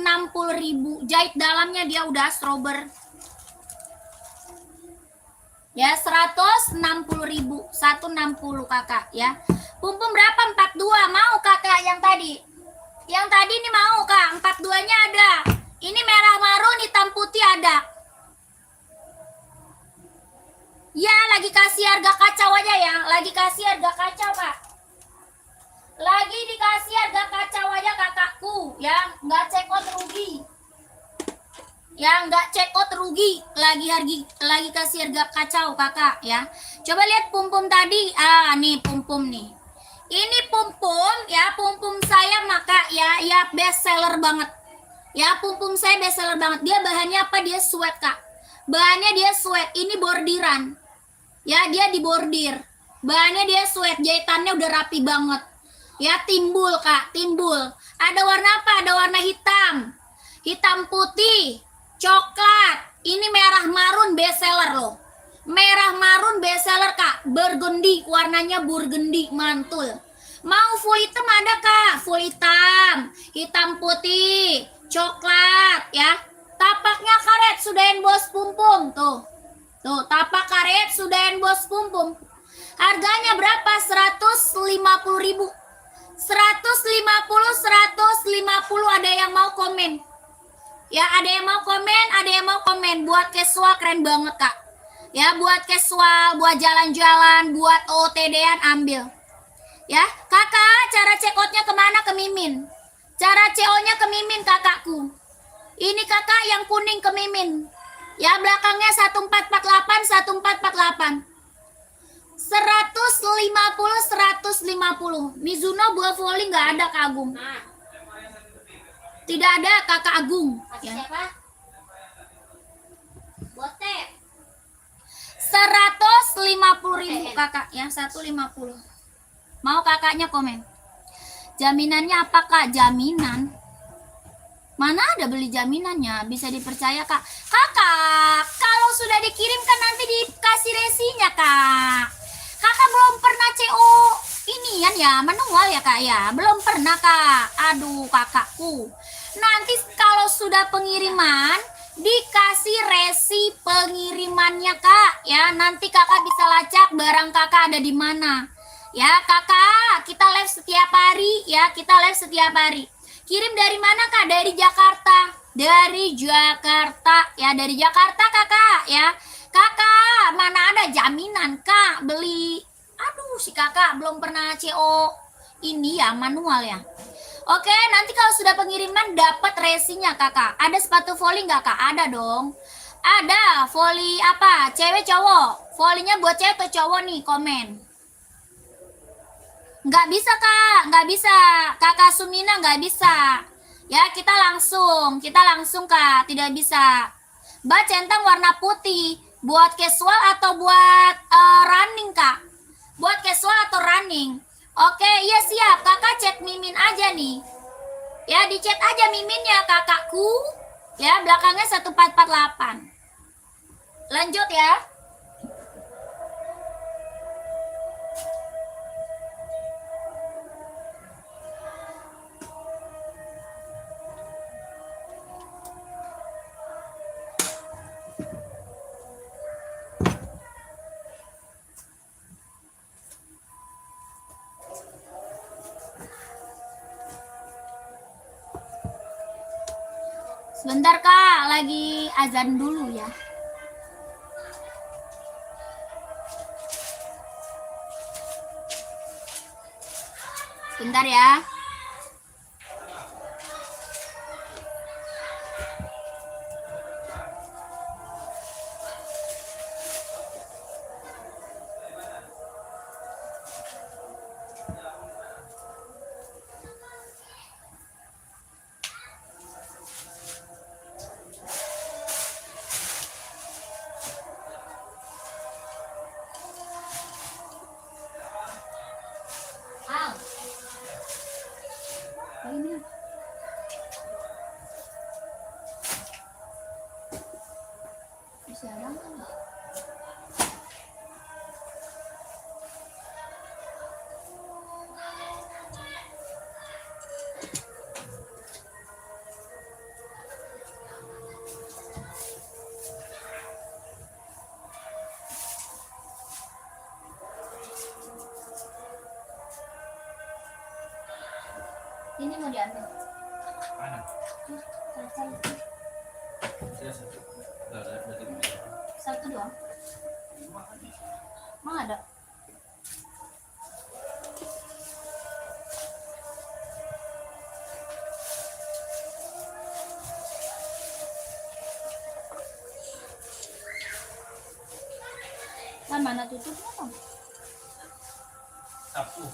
160.000. Jahit dalamnya dia udah strober. Ya 160.000, 160 kakak ya. Pumpum berapa? 42. Mau kakak yang tadi? Yang tadi ini mau kak, 42-nya ada. Ini merah marun, hitam putih ada. Ya, lagi kasih harga kacau aja ya. Lagi kasih harga kacau, Kak. Lagi dikasih harga kacau aja kakakku. Ya, nggak cekot rugi. Ya, nggak cekot rugi. Lagi kasih harga kacau, kakak ya. Coba lihat pumpum tadi. Ah, nih pumpum nih. Ini pumpum ya, pumpum saya maka ya best seller banget. Ya, pumpum saya best seller banget. Dia bahannya apa? Dia sweat, Kak. Bahannya dia sweat. Ini bordiran. Ya dia dibordir, bahannya dia sweat, jahitannya udah rapi banget. Ya timbul kak, timbul. Ada warna apa? Ada warna hitam, hitam putih, coklat. Ini merah marun best seller loh. Merah marun best seller kak, burgundy, warnanya burgundy mantul. Mau full hitam ada kak, full hitam, hitam putih, coklat ya. Tapaknya karet, sudah bos pumpum tuh. Tuh, tapak karet sudah bos pumpum. Harganya berapa? 150.000. 150, 150 ada yang mau komen. Ya, ada yang mau komen, ada yang mau komen. Buat casual keren banget, Kak. Ya, buat casual, buat jalan-jalan, buat OTD-an ambil. Ya, Kakak, cara check out-nya kemana? Ke Mimin. Cara CO-nya ke Mimin, kakakku. Ini kakak yang kuning ke Mimin. Ya belakangnya 1448 1448. 150 150. Mizuno buah volley nggak ada Kak Agung. Tidak ada kakak Agung. Ya. Siapa? Bote. 150.000 kakak ya, 150. Mau kakaknya komen. Jaminannya apa kak? Jaminan. Mana ada beli jaminannya, bisa dipercaya kak. Kakak, kalau sudah dikirim kan nanti dikasih resinya kak. Kakak belum pernah CO ini ya manual ya kak ya, belum pernah kak. Aduh kakakku, nanti kalau sudah pengiriman dikasih resi pengirimannya kak ya. Nanti kakak bisa lacak barang kakak ada di mana ya kakak. Kita live setiap hari ya, kita live setiap hari. Kirim dari mana kak? Dari Jakarta. Dari Jakarta ya, dari Jakarta kakak ya. Kakak, mana ada jaminan kak beli. Aduh, si kakak belum pernah CO ini ya, manual ya. Oke, nanti kalau sudah pengiriman dapat resinya kakak. Ada sepatu volley nggak kak? Ada dong. Ada volley apa? Cewek cowok? Volleynya buat cewek atau cowok nih? Komen. Nggak bisa kak, nggak bisa. Kakak Sumina nggak bisa. Ya kita langsung kak, tidak bisa. Mbak centang warna putih, buat casual atau buat running kak? Buat casual atau running? Oke, iya siap. Kakak chat Mimin aja nih. Ya di chat aja Miminnya kakakku. Ya belakangnya 1448. Lanjut ya. Sebentar kak, lagi azan dulu ya. Sebentar ya. Ini mau diambil. Mana? Kaca itu. Saya satu. Udah tiga. Satu doang. Emang ada? Kan mana tutupnya Tom? Sapu.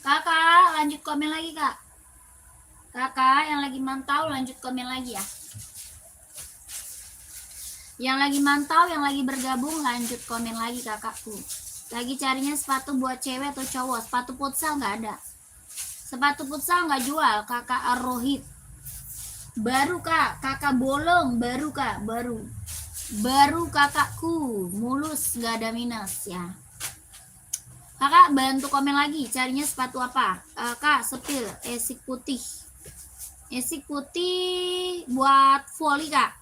Kakak, lanjut komen lagi kak. Kakak yang lagi mantau lanjut komen lagi ya. Yang lagi mantau, yang lagi bergabung lanjut komen lagi kakakku. Lagi carinya sepatu buat cewek atau cowok. Sepatu futsal nggak ada. Sepatu futsal nggak jual kakak Arrohit. Baru kak, kakak bolong baru kak, baru kakakku mulus nggak ada minus ya. Kakak bantu komen lagi, carinya sepatu apa? Kak, sepil, esik putih. Esik putih buat volley kak.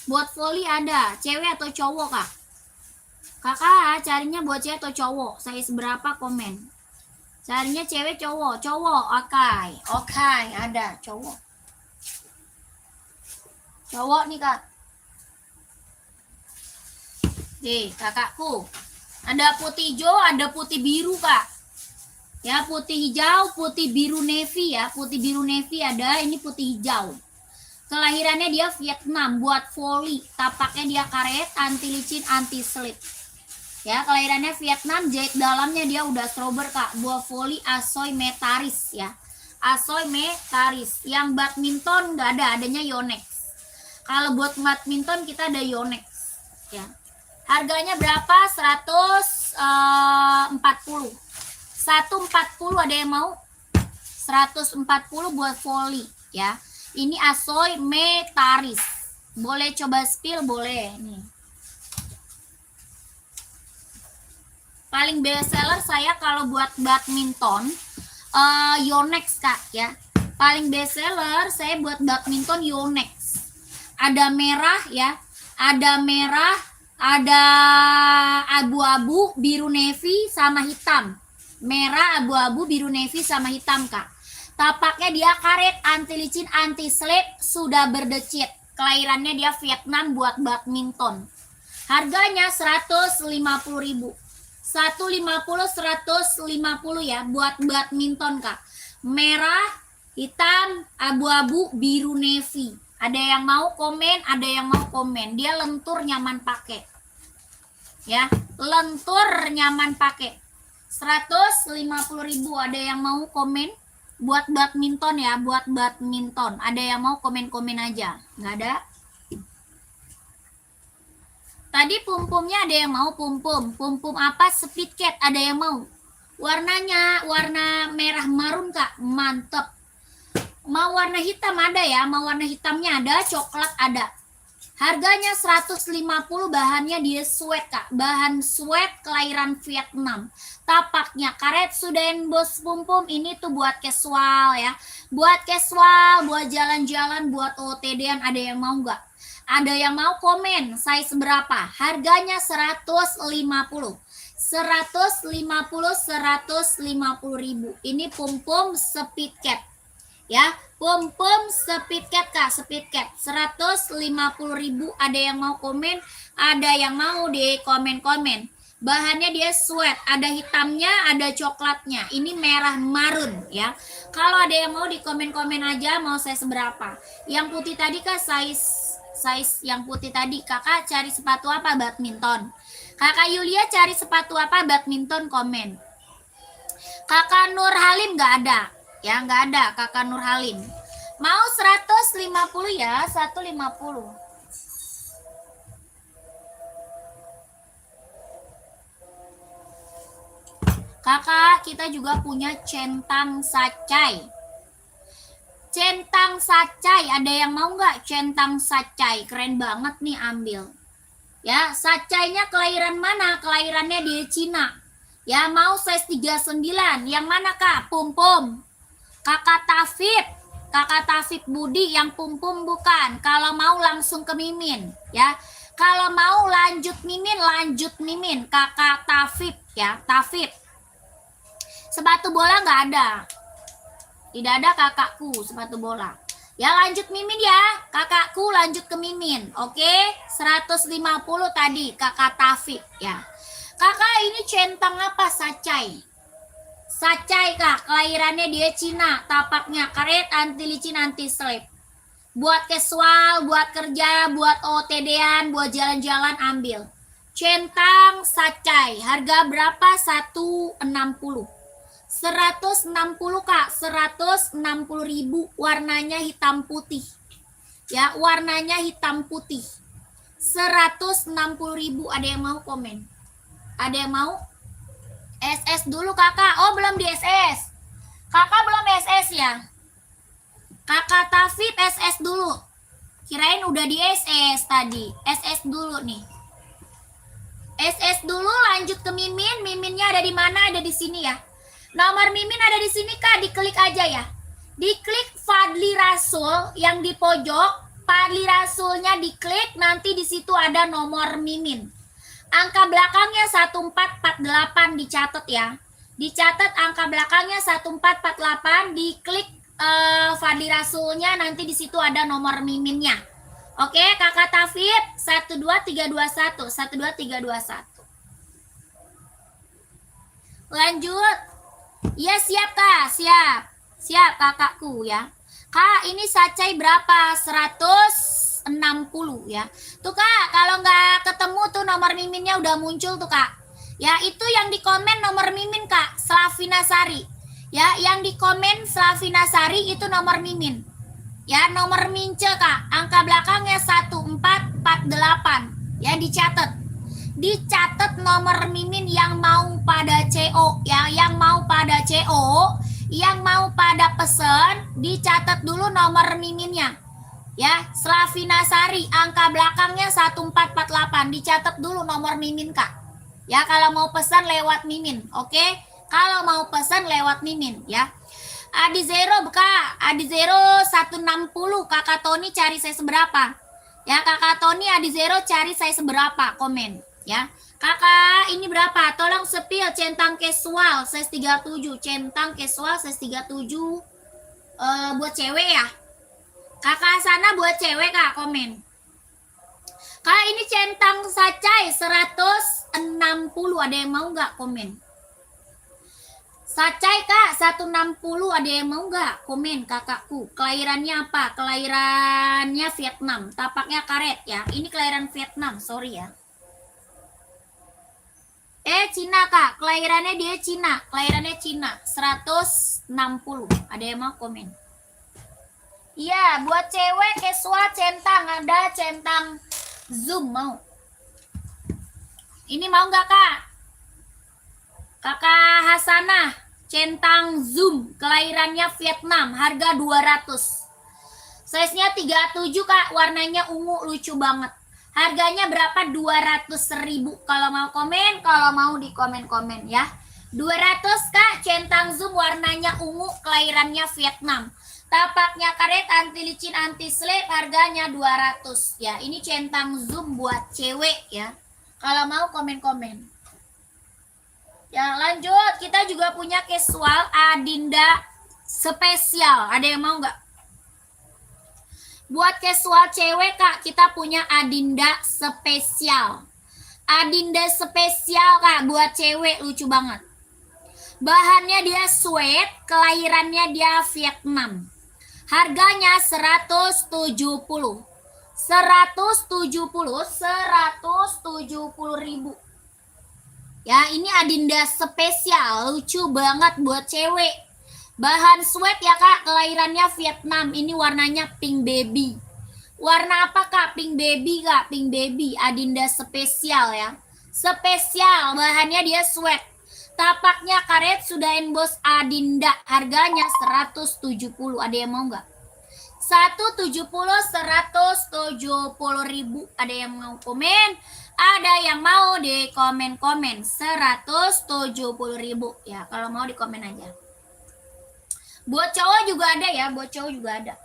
Buat volley ada, cewek atau cowok kak? Kakak carinya buat cewek atau cowok? Saya seberapa komen? Carinya cewek cowok, oke, ada cowok. Cowok nih kak. Nih kakakku. Ada putih hijau, ada putih biru kak. Ya putih hijau, putih biru navy ya. Putih biru navy ada, ini putih hijau. Kelahirannya dia Vietnam, buat volley. Tapaknya dia karet, anti licin, anti slip. Ya kelahirannya Vietnam, jahit dalamnya dia udah strober kak. Buat volley Asoy Metaris ya. Asoy Metaris. Yang badminton nggak ada, adanya Yonex. Kalau buat badminton kita ada Yonex ya. Harganya berapa? 140. 140 ada yang mau? 140 buat volley ya. Ini Asoy Metaris. Boleh coba spill boleh nih. Paling best seller saya kalau buat badminton Yonex kak ya. Paling best seller saya buat badminton Yonex. Ada merah ya. Ada merah, ada abu-abu, biru navy sama hitam. Merah, abu-abu, biru navy sama hitam kak. Tapaknya dia karet, anti licin, anti slip, sudah berdecit. Kelahirannya dia Vietnam buat badminton. Harganya 150.000. 150 ya buat badminton kak. Merah, hitam, abu-abu, biru navy. Ada yang mau komen, ada yang mau komen. Dia lentur nyaman pakai. Ya, lentur nyaman pakai. 150.000 ada yang mau komen? Buat badminton ya, buat badminton. Ada yang mau komen-komen aja? Nggak ada? Tadi pum-pumnya ada yang mau pum-pum. Pum-pum apa? Speed cat. Ada yang mau? Warnanya warna merah marun kak. Mantep. Mau warna hitam ada ya? Mau warna hitamnya ada, coklat ada. Harganya 150, bahannya dia sweat kak. Bahan sweat kelahiran Vietnam. Tapaknya karet sudahin bos pum-pum. Ini tuh buat casual ya. Buat casual, buat jalan-jalan, buat OTD-an. Ada yang mau nggak? Ada yang mau komen size berapa? Harganya 150. 150 ribu. Ini pum-pum speed cat. Ya, pom-pom speed cat kak, speed cat 150 ribu. Ada yang mau komen? Ada yang mau di komen-komen. Bahannya dia sweat, ada hitamnya, ada coklatnya. Ini merah marun ya. Kalau ada yang mau di komen-komen aja, mau size berapa? Yang putih tadi kak, size yang putih tadi. Kakak cari sepatu apa? Badminton. Kakak Yulia cari sepatu apa? Badminton, komen. Kakak Nur Halim nggak ada. Ya, nggak ada kakak Nur Halim. Mau 150 ya, 150. Kakak, kita juga punya centang sacai. Centang sacai, ada yang mau nggak centang sacai? Keren banget nih, ambil. Ya, sacainya kelahiran mana? Kelahirannya di Cina. Ya, mau size 39. Yang mana kak? Pum-pum. Kakak Tafid Budi yang pum-pum bukan. Kalau mau langsung ke Mimin ya. Kalau mau lanjut Mimin. Kakak Tafid ya, Tafid. Sepatu bola nggak ada. Tidak ada kakakku sepatu bola. Ya lanjut Mimin ya. Kakakku lanjut ke Mimin. Oke, 150 tadi kakak Tafid ya. Kakak ini centang apa? Sacai. Sacai kak, kelahirannya dia Cina, tapaknya karet, anti licin, anti slip. Buat casual, buat kerja, buat OTD-an, buat jalan-jalan ambil. Centang sacai, harga berapa? 160. 160 kak, 160 ribu, warnanya hitam putih. Ya, warnanya hitam putih. 160 ribu, ada yang mau komen? Ada yang mau? SS dulu kakak. Oh belum di SS. Kakak belum SS ya. Kakak Tafid SS dulu. Kirain udah di SS tadi. SS dulu nih. SS dulu lanjut ke Mimin. Miminnya ada di mana? Ada di sini ya. Nomor Mimin ada di sini kak. Diklik aja ya. Diklik Fadli Rasul yang di pojok. Fadli Rasulnya diklik. Nanti di situ ada nomor Mimin. Angka belakangnya 1448 dicatat ya. Dicatat angka belakangnya 1448, diklik Fadli Rasulnya, nanti di situ ada nomor Miminnya. Oke, Kakak Tafid 12321, 12321. Lanjut. Ya siap Kak, siap. Siap kakakku ya. Kak, ini sacai berapa? 160 ya. Tuh Kak, kalau nggak ketemu tuh nomor Miminnya udah muncul tuh Kak. Ya, itu yang di komen nomor Mimin Kak, Slavina Sari. Ya, yang di komen Slavina Sari itu nomor Mimin. Ya, nomor Mince Kak, angka belakangnya 1448. Ya, dicatat. Dicatat nomor Mimin yang mau pada CO, ya, yang mau pada CO, yang mau pada pesen, dicatat dulu nomor Miminnya. Ya, Slavina Sari, angka belakangnya 1448. Dicatat dulu nomor Mimin Kak. Ya, kalau mau pesan lewat Mimin, oke? Kalau mau pesan lewat Mimin, ya. Adi Zero, Kak. Adi Zero 160. Kakak Tony cari saya seberapa? Ya, Kakak Tony Adi Zero cari saya seberapa? Komen, ya. Kakak, ini berapa? Tolong sepil centang casual size 37. Centang casual size 37 buat cewek ya. Kakak sana buat cewek Kak, komen. Kak, ini centang sacai 160. Ada yang mau nggak komen? Sacai Kak 160. Ada yang mau nggak komen kakakku? Kelahirannya apa? Kelahirannya Vietnam. Tapaknya karet ya. Ini kelahiran Vietnam, sorry ya. Cina Kak. Kelahirannya dia Cina. Kelahirannya Cina. 100 160. Ada yang mau komen? Iya, buat cewek casual centang, ada centang zoom mau. Ini mau nggak kak? Kakak Hasanah, centang zoom, kelahirannya Vietnam, harga 200. Size-nya 37 kak, warnanya ungu, lucu banget. Harganya berapa? 200.000. Kalau mau komen, kalau mau di komen-komen ya. 200 kak, centang zoom, warnanya ungu, kelahirannya Vietnam. Tapaknya karet, anti licin, anti slip, harganya 200 ya. Ini centang zoom buat cewek ya. Kalau mau komen-komen. Ya lanjut, kita juga punya casual Adinda spesial. Ada yang mau nggak? Buat casual cewek kak, kita punya Adinda spesial. Adinda spesial kak, buat cewek lucu banget. Bahannya dia suede, kelahirannya dia Vietnam. Harganya 170. 170.000. Ya, ini Adinda spesial, lucu banget buat cewek. Bahan suede ya kak, kelahirannya Vietnam. Ini warnanya pink baby. Warna apa kak? Pink baby kak, pink baby. Adinda spesial ya. Spesial, bahannya dia suede. Tapaknya karet, sudah emboss Adinda. Harganya 170. Ada yang mau nggak? 170.000. Ada yang mau komen? Ada yang mau di komen-komen. 170.000 ya. Kalau mau di komen aja. Buat cowok juga ada ya. Buat cowok juga ada.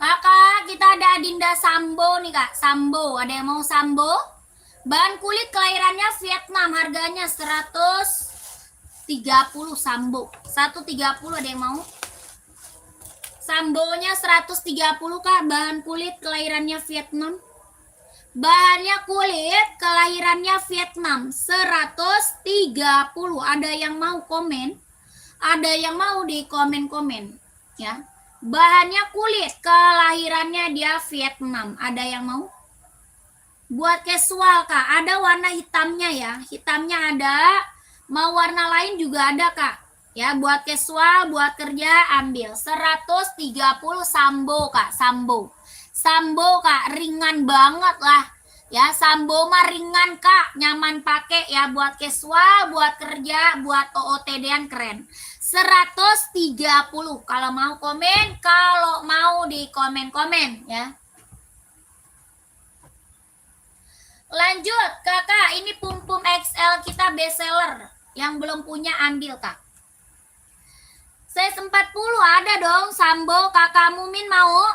Kakak, kita ada Adinda Sambo nih kak. Sambo, ada yang mau Sambo? Bahan kulit kelahirannya Vietnam, harganya 130 Sambo. 130 ada yang mau? Sambonya 130 kak, bahan kulit kelahirannya Vietnam. Bahannya kulit kelahirannya Vietnam, 130. Ada yang mau komen? Ada yang mau di komen-komen ya. Bahannya kulit, kelahirannya dia Vietnam. Ada yang mau? Buat casual kak, ada warna hitamnya ya. Hitamnya ada, mau warna lain juga ada kak. Ya, buat casual, buat kerja ambil. 130 Sambo kak, Sambo. Sambo kak, ringan banget lah. Ya, Sambo mah ringan kak, nyaman pakai ya buat casual, buat kerja, buat OOTD-an keren. 130. Kalau mau komen, kalau mau di komen-komen ya. Lanjut, kakak, ini pum-pum XL kita best seller. Yang belum punya ambil kak. Size 40 ada dong, Sambo. Kakak Mumin mau?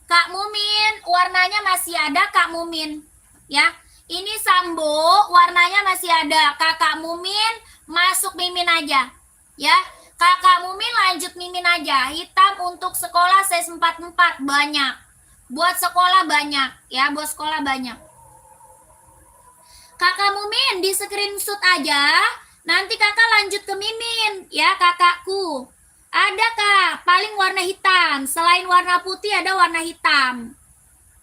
Kak Mumin, warnanya masih ada Kak Mumin. Ya, ini Sambo, warnanya masih ada. Kakak Mumin, masuk mimin aja. Ya, Kakak Mumin lanjut mimin aja. Hitam untuk sekolah size 44 banyak. Buat sekolah banyak ya, buat sekolah banyak. Kakak Mumin di screenshot aja. Nanti kakak lanjut ke mimin ya kakakku. Ada kak, paling warna hitam. Selain warna putih ada warna hitam.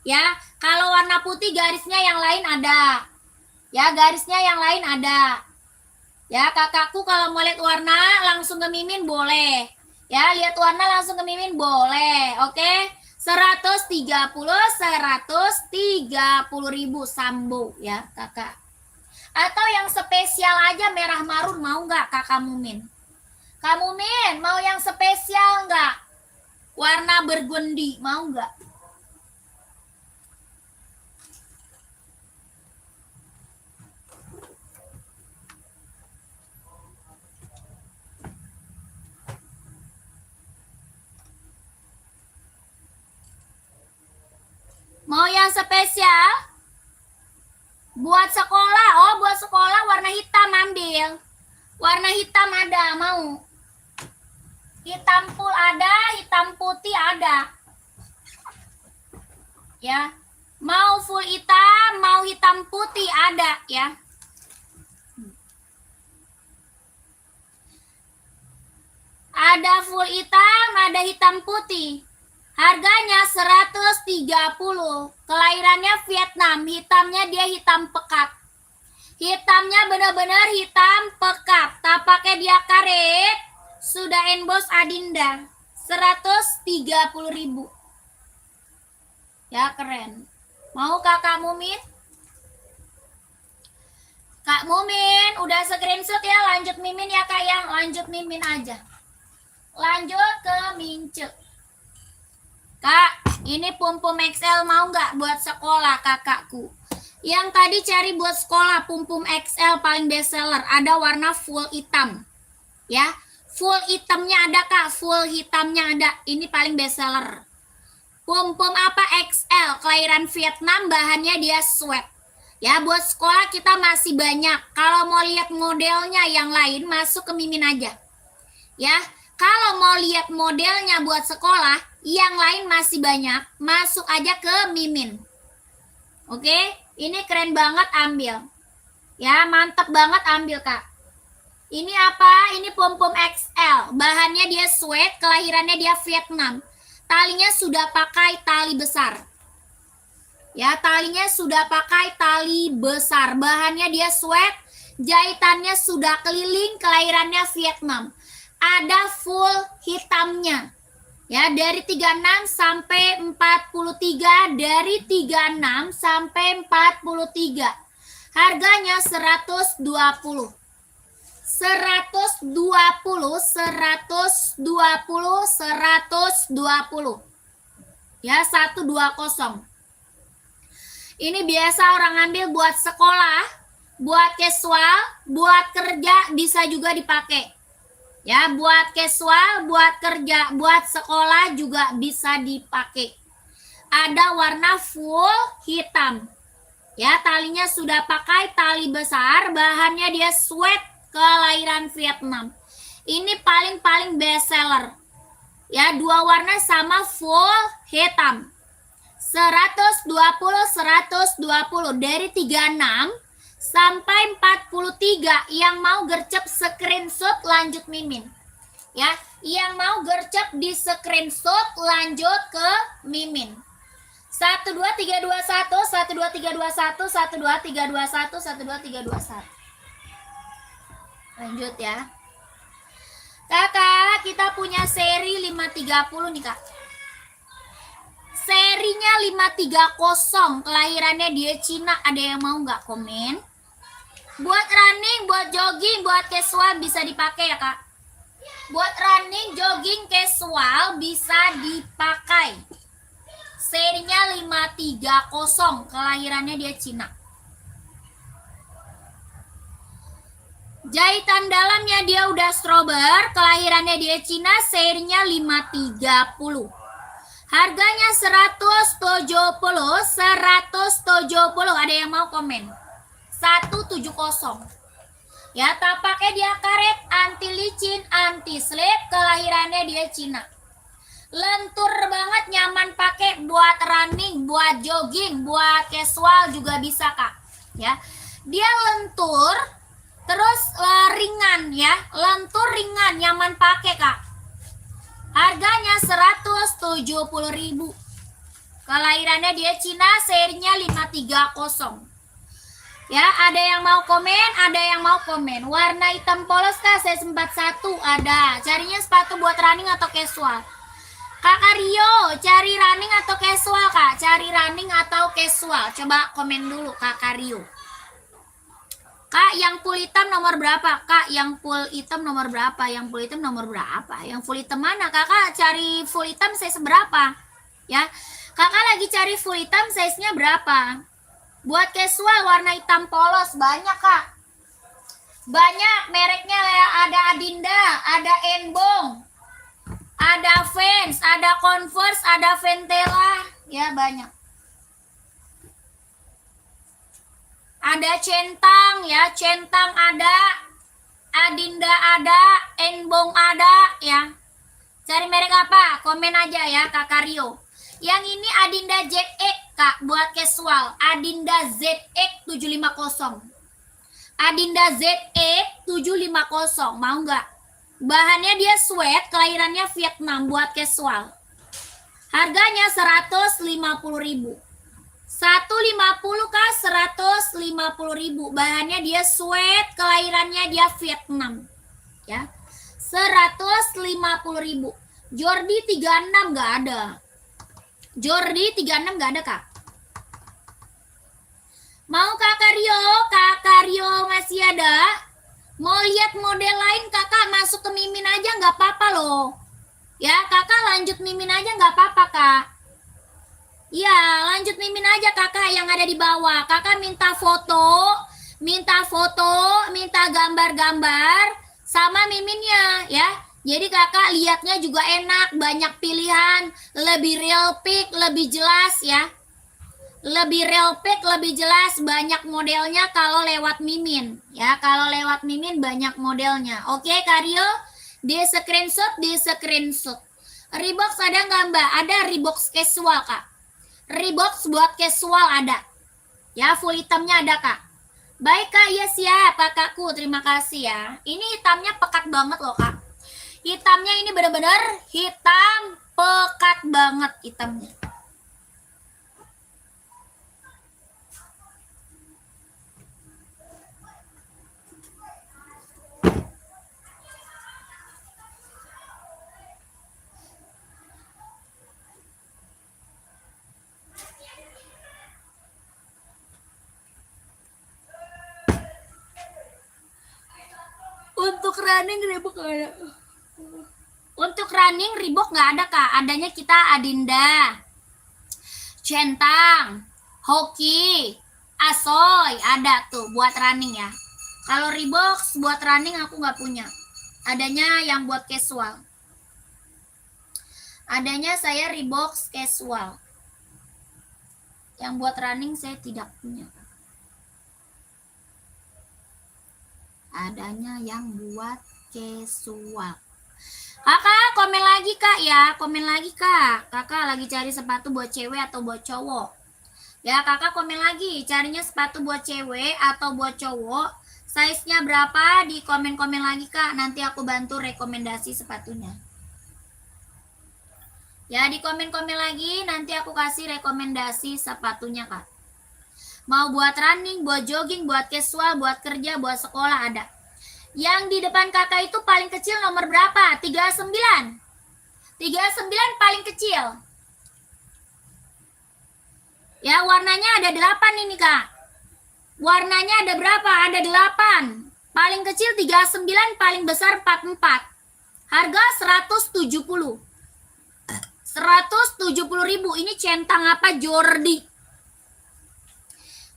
Ya, kalau warna putih garisnya yang lain ada. Ya, garisnya yang lain ada. Ya, kakakku kalau mau lihat warna langsung ke mimin boleh. Ya, lihat warna langsung ke mimin boleh. Oke. 130.000 Sambo ya, kakak. Atau yang spesial aja merah marun mau nggak kakak Mumin? Kak Mumin, mau yang spesial nggak? Warna burgundy, mau nggak? Mau yang spesial? Buat sekolah, oh buat sekolah warna hitam ambil. Warna hitam ada, mau? Hitam full ada, hitam putih ada. Ya, mau full hitam, mau hitam putih ada ya. Ada full hitam, ada hitam putih. Harganya 130. Kelahirannya Vietnam. Hitamnya dia hitam pekat. Hitamnya benar-benar hitam pekat. Tapaknya dia karet. Sudah emboss Adinda. 130.000. Ya keren. Mau kakak Mumin? Kak Mumin, udah screenshot ya? Lanjut Mimin ya kak ya? Lanjut Mimin aja. Lanjut ke Mince. Kak, ini Pum-Pum XL mau nggak buat sekolah kakakku? Yang tadi cari buat sekolah Pum-Pum XL paling best seller. Ada warna full hitam. Ya, full hitamnya ada kak, full hitamnya ada. Ini paling best seller. Pum-Pum apa XL, kelahiran Vietnam, bahannya dia sweat. Ya, buat sekolah kita masih banyak. Kalau mau lihat modelnya yang lain, masuk ke Mimin aja. Ya, kalau mau lihat modelnya buat sekolah, yang lain masih banyak, masuk aja ke Mimin. Oke, ini keren banget, ambil. Ya, mantep banget, ambil kak. Ini apa? Ini Pum-Pum XL. Bahannya dia sweat, kelahirannya dia Vietnam. Talinya sudah pakai tali besar. Ya, talinya sudah pakai tali besar. Bahannya dia sweat, jahitannya sudah keliling, kelahirannya Vietnam. Ada full hitamnya. Ya, dari 36 sampai 43, dari 36 sampai 43. Harganya 120. 120. Ya, 120. Ini biasa orang ambil buat sekolah, buat casual, buat kerja bisa juga dipakai. Ya, buat casual, buat kerja, buat sekolah juga bisa dipakai. Ada warna full hitam. Ya, talinya sudah pakai tali besar, bahannya dia sweat, kelahiran Vietnam. Ini paling best seller. Ya, dua warna sama full hitam. 120 dari 36 sampai 43. Yang mau gercep screenshot lanjut Mimin. Ya, yang mau gercep di screenshot lanjut ke Mimin. 12321 12321 12321 12321. Lanjut ya. Kakak, kita punya seri 530 nih kak. Serinya 530, kelahirannya dia Cina. Ada yang mau nggak komen? Buat running, buat jogging, buat casual bisa dipakai ya kak. Buat running, jogging, casual bisa dipakai. Serinya 530, kelahirannya dia Cina. Jahitan dalamnya dia udah strober, kelahirannya dia Cina, serinya 530. Harganya 170. Ada yang mau komen? 170. Ya, tapaknya dia karet, anti licin, anti slip, kelahirannya dia Cina. Lentur banget, nyaman pakai buat running, buat jogging, buat casual juga bisa kak. Ya, dia lentur, terus ringan ya, lentur ringan, nyaman pakai kak. Harganya 170.000. Kelahirannya dia Cina, serinya 530. Ya, ada yang mau komen, ada yang mau komen. Warna hitam polos kak, size 41 ada. Carinya sepatu buat running atau casual? Kakak Rio, cari running atau casual kak? Cari running atau casual? Coba komen dulu kakak Rio. Kak, yang full hitam nomor berapa? Kak, yang full hitam nomor berapa? Yang full hitam nomor berapa? Yang full hitam mana? Kakak cari full hitam size berapa? Ya, kakak lagi cari full hitam size-nya berapa? Buat casual warna hitam polos banyak kak. Banyak mereknya ya, ada Adinda, ada Enbong, ada Vans, ada Converse, ada Ventela, ya banyak. Ada Centang ya, Centang ada, Adinda ada, Enbong ada ya. Cari merek apa? Komen aja ya Kak Rio. Yang ini Adinda ZX kak, buat casual. Adinda ZX 750. Adinda ZX 750, mau nggak? Bahannya dia sweat, kelahirannya Vietnam, buat casual. Harganya 150.000. 150 kah? 150.000. Bahannya dia sweat, kelahirannya dia Vietnam. Ya. 150.000. Jordi 36 nggak ada. Jordi 36 nggak ada, Kak. Mau Kakak Rio? Kakak Rio masih ada? Mau lihat model lain, Kakak masuk ke Mimin aja nggak apa-apa loh. Ya, Kakak lanjut Mimin aja nggak apa-apa, Kak. Iya, lanjut Mimin aja Kakak yang ada di bawah. Kakak minta foto, minta gambar-gambar sama Miminnya ya. Jadi Kakak lihatnya juga enak, banyak pilihan, lebih real pic, lebih jelas ya. Lebih real pic, lebih jelas, banyak modelnya kalau lewat Mimin ya. Kalau lewat Mimin banyak modelnya. Oke, Karyo, di screenshot. Reebok ada nggak Mbak? Ada Reebok casual, Kak. Reebok buat casual ada. Ya, full hitamnya ada, Kak. Baik, Kak. Iya siap, Kakakku. Terima kasih ya. Ini hitamnya pekat banget loh, Kak. Hitamnya ini benar-benar hitam pekat banget hitamnya. Untuk running Reebok nggak ada. Untuk running Reebok nggak ada, Kak. Adanya kita Adinda, Centang, Hoki, Asoy ada tuh buat running ya. Kalau Reebok buat running aku nggak punya. Adanya yang buat casual. Adanya saya Reebok casual. Yang buat running saya tidak punya. Adanya yang buat casual. Kakak komen lagi, Kak ya. Komen lagi, Kak. Kakak lagi cari sepatu buat cewek atau buat cowok. Ya, Kakak komen lagi. Carinya sepatu buat cewek atau buat cowok. Size-nya berapa? Di komen-komen lagi, Kak. Nanti aku bantu rekomendasi sepatunya. Ya, di komen-komen lagi. Nanti aku kasih rekomendasi sepatunya, Kak. Mau buat running, buat jogging, buat casual, buat kerja, buat sekolah ada. Yang di depan Kakak itu paling kecil nomor berapa? 39. 39 paling kecil. Ya, warnanya ada 8 ini, Kak. Warnanya ada berapa? Ada 8. Paling kecil 39, paling besar 44. Harga 170. 170.000. Ini centang apa? Jordi.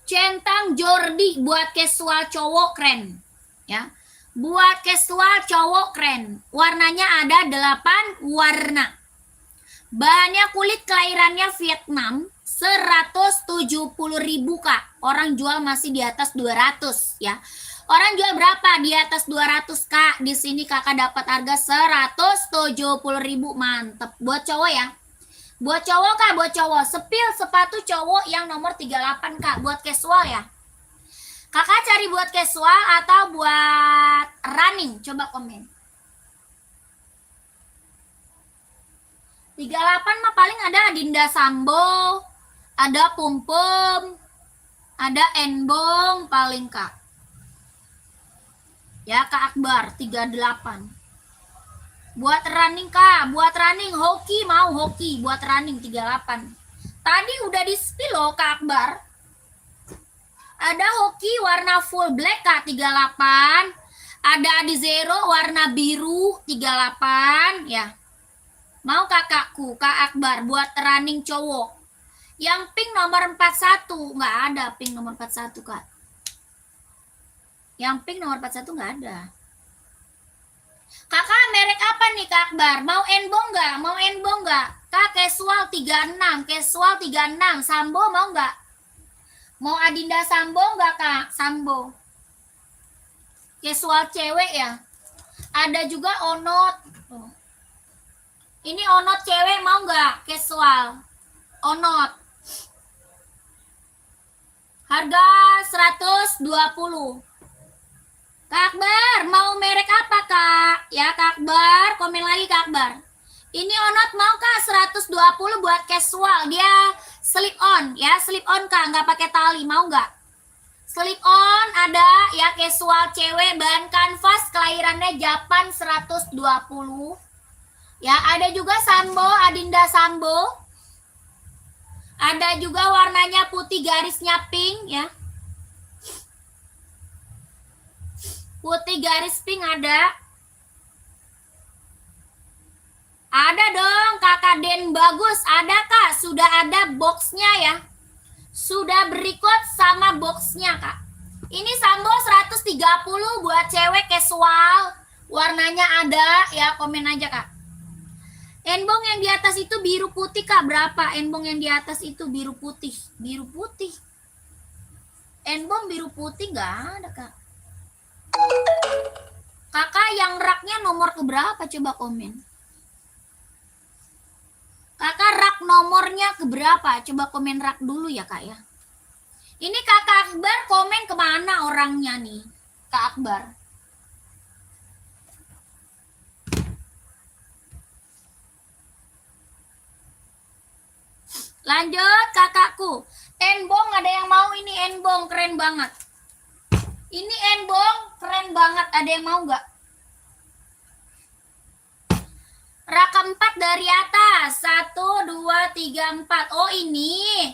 Centang Jordi buat casual cowok keren. Ya. Buat casual cowok keren. Warnanya ada 8 warna. Bahannya kulit, kelahirannya Vietnam. 170.000, Kak. Orang jual masih di atas 200 ya. Orang jual berapa? Di atas 200, Kak. Di sini Kakak dapat harga 170.000. Mantep. Buat cowok ya. Buat cowok, Kak, buat cowok. Sepil sepatu cowok yang nomor 38, Kak. Buat casual ya. Kakak cari buat casual atau buat running? Coba komen. 38 mah paling ada Dinda Sambo, ada Pumpum, ada Enbong paling, Kak. Ya, Kak Akbar 38. Buat running, Kak, buat running hoki, mau hoki buat running 38. Tadi udah di spill loh, Kak Akbar. Ada hoki warna full black, Kak, 38. Ada di zero warna biru 38 ya. Mau kakakku, Kak Akbar, buat running cowok. Yang pink nomor 41, nggak ada pink nomor 41, Kak. Yang pink nomor 41 nggak ada. Kakak merek apa nih, Kak Akbar? Mau Enbong nggak? Mau Enbong nggak? Kak, casual 36, casual 36. Sambo mau nggak? Mau Adinda Sambo nggak, Kak? Sambo. Casual cewek ya. Ada juga Onot. Ini Onot cewek mau nggak? Casual. Onot. Harga 120. Kak Akbar, mau merek apa, Kak? ya Kak Akbar, komen lagi Kak Akbar. Ini Onot mau Kak 120 buat casual, dia slip on ya, slip on Kak, nggak pakai tali, mau nggak? Slip on ada ya, casual cewek, bahan kanvas, kelahirannya Japan 120. Ya, ada juga Sambo, Adinda Sambo. Ada juga warnanya putih garisnya pink ya. Putih garis pink ada. Ada dong Kakak Den bagus, ada Kak, sudah ada boxnya ya. Sudah berikut sama boxnya Kak. Ini Sambo 130 buat cewek casual. Warnanya ada ya, komen aja Kak. Enbong yang di atas itu biru putih Kak, berapa? Enbong yang di atas itu biru putih. Biru putih. Enbong biru putih gak ada Kak. Kakak yang raknya nomor keberapa? Coba komen. Kakak rak nomornya keberapa? Coba komen rak dulu ya Kak ya. Ini Kakak Akbar komen kemana orangnya nih? Kak Akbar. Lanjut kakakku. Enbong ada yang mau ini, enbong keren banget. Ini enbong keren banget, ada yang mau nggak? Rak 4 dari atas. 1, 2, 3, 4. Oh ini.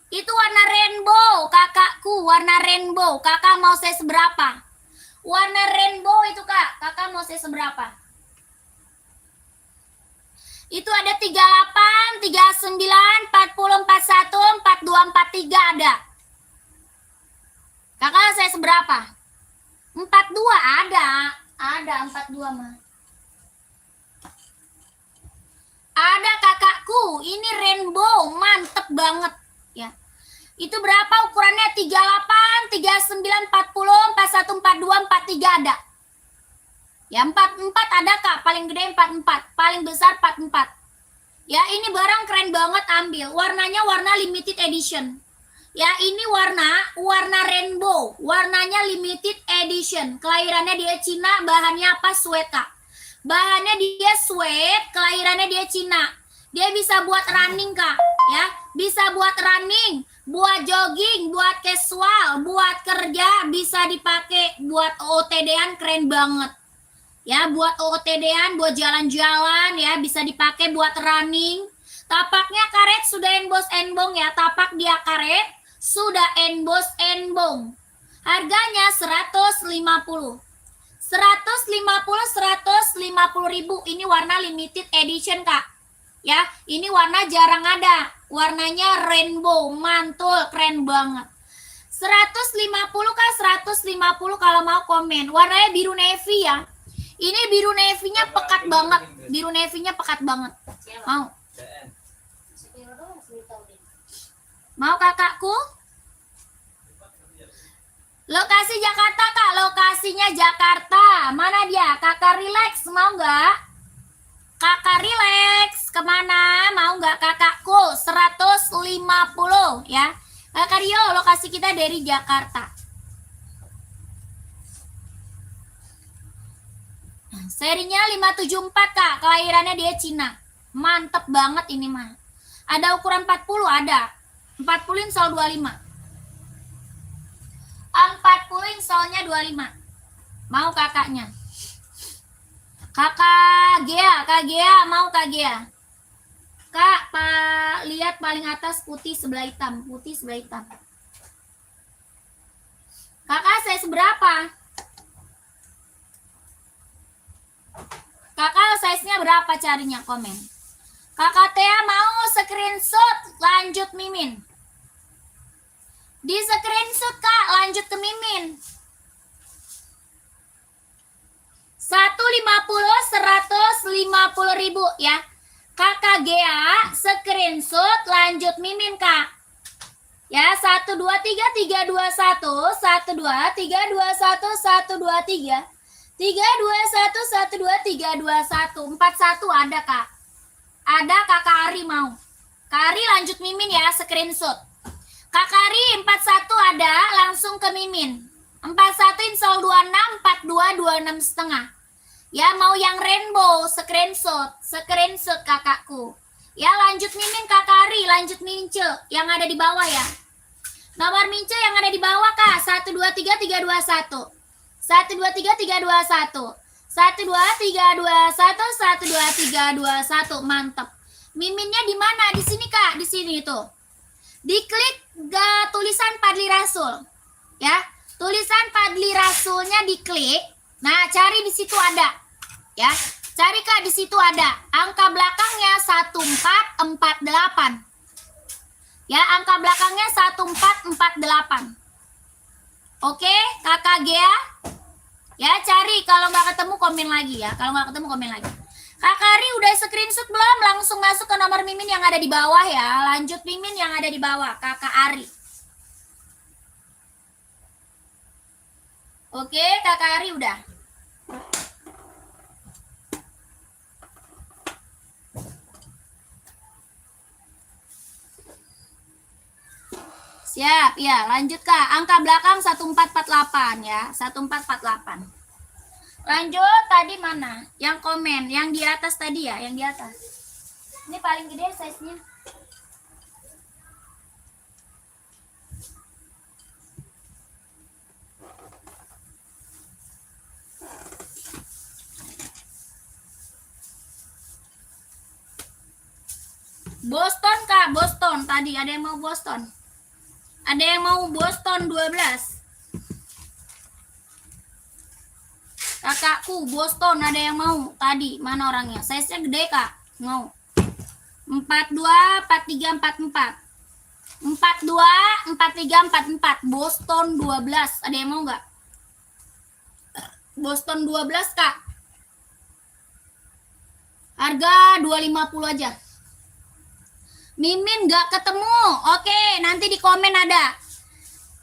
Itu warna rainbow kakakku. Warna rainbow. Kakak mau saya seberapa? Warna rainbow itu Kak. Kakak mau saya seberapa? Itu ada 38, 39, 40, 41, 42, 43 ada. Kakak saya seberapa? 42 ada. Ada 42 mah. Ada kakakku, ini rainbow, mantep banget ya. Itu berapa ukurannya? 38, 39, 40, 41, 42, 43 ada. Ya 44 ada Kak, paling gede 44, paling besar 44. Ya ini barang keren banget, ambil. Warnanya warna limited edition. Ya ini warna rainbow, warnanya limited edition. Kelahirannya dia Cina, bahannya apa? Sweat Kak. Bahannya dia sweat, kelahirannya dia Cina. Dia bisa buat running Kak, ya. Bisa buat running, buat jogging, buat casual, buat kerja, bisa dipakai buat OOTD-an, keren banget. Ya, buat OOTD-an, buat jalan-jalan ya, bisa dipakai buat running. Tapaknya karet, sudah emboss enbong ya. Tapak dia karet, sudah emboss enbong. Harganya 150. 150 ribu. Ini warna limited edition Kak. Ya, ini warna jarang ada. Warnanya rainbow, mantul, keren banget. 150 Kak, 150 kalau mau komen. Warnanya biru navy ya. Ini biru navy-nya pekat banget. Biru navy-nya pekat banget. Mau? Mau kakakku? Lokasi Jakarta Kak, lokasinya Jakarta. Mana dia? Kakak relax, mau nggak? Kakak relax, kemana? Mau nggak kakakku? 150 ya. Kakak Rio, lokasi kita dari Jakarta. Serinya 574 Kak, kelahirannya dia Cina. Mantep banget ini mah. Ada ukuran 40 ada. 40 insol 25. 40 insolnya 25. Mau kakaknya? Kakak Gea mau Kak Gea? Kak, lihat paling atas putih sebelah hitam, putih sebelah hitam. Kakak saya seberapa? Kakak size-nya berapa, carinya komen. Kakak Tea mau screenshot, lanjut Mimin. Di screenshot Kak, lanjut ke Mimin. 150 ribu ya. Kakak Gea screenshot, lanjut Mimin Kak. Ya, 1 2 3 3 2 1 1 2 3 2 1 1 2 3 3 2 1 1 2 3 2 1 41 ada Kak. Ada Kakak Ari mau. Kak Ari lanjut Mimin ya, screenshot. Kakak Ari 41 ada, langsung ke Mimin. 41 insol 26, 42 26 setengah. Ya, mau yang rainbow, screenshot kakakku. Ya, lanjut Mimin Kakak Ari, lanjut Mince yang ada di bawah ya. Nomor Mince yang ada di bawah Kak, 123321. 123321. 12321, 12321. Mantap. Miminnya di mana? Di sini Kak, di sini tuh. Diklik tulisan Fadli Rasul. Ya, tulisan Fadli Rasulnya diklik. Nah, cari di situ ada. Ya, cari Kak, di situ ada. Angka belakangnya 1448. Ya, angka belakangnya 1448. Oke, Kakak Gea. Ya, cari. Kalau nggak ketemu komen lagi ya. Kalau nggak ketemu komen lagi. Kakak Ari udah screenshot belum? Langsung masuk ke nomor Mimin yang ada di bawah ya. Lanjut Mimin yang ada di bawah, Kakak Ari. Oke, Kakak Ari udah. Siap, ya lanjut Kak. Angka belakang 1448 ya, 1448. Lanjut, tadi mana? Yang komen, yang di atas tadi ya, yang di atas. Ini paling gede size-nya. Boston Kak, Boston. Tadi ada yang mau Boston. Ada yang mau Boston 12. Kakakku Boston ada yang mau. Tadi mana orangnya? Size-nya gede Kak. Mau. 42 43 44. 42 43 44. Boston 12. Ada yang mau nggak? Boston 12 Kak. Harga 250 aja. Mimin nggak ketemu. Oke, nanti di komen ada.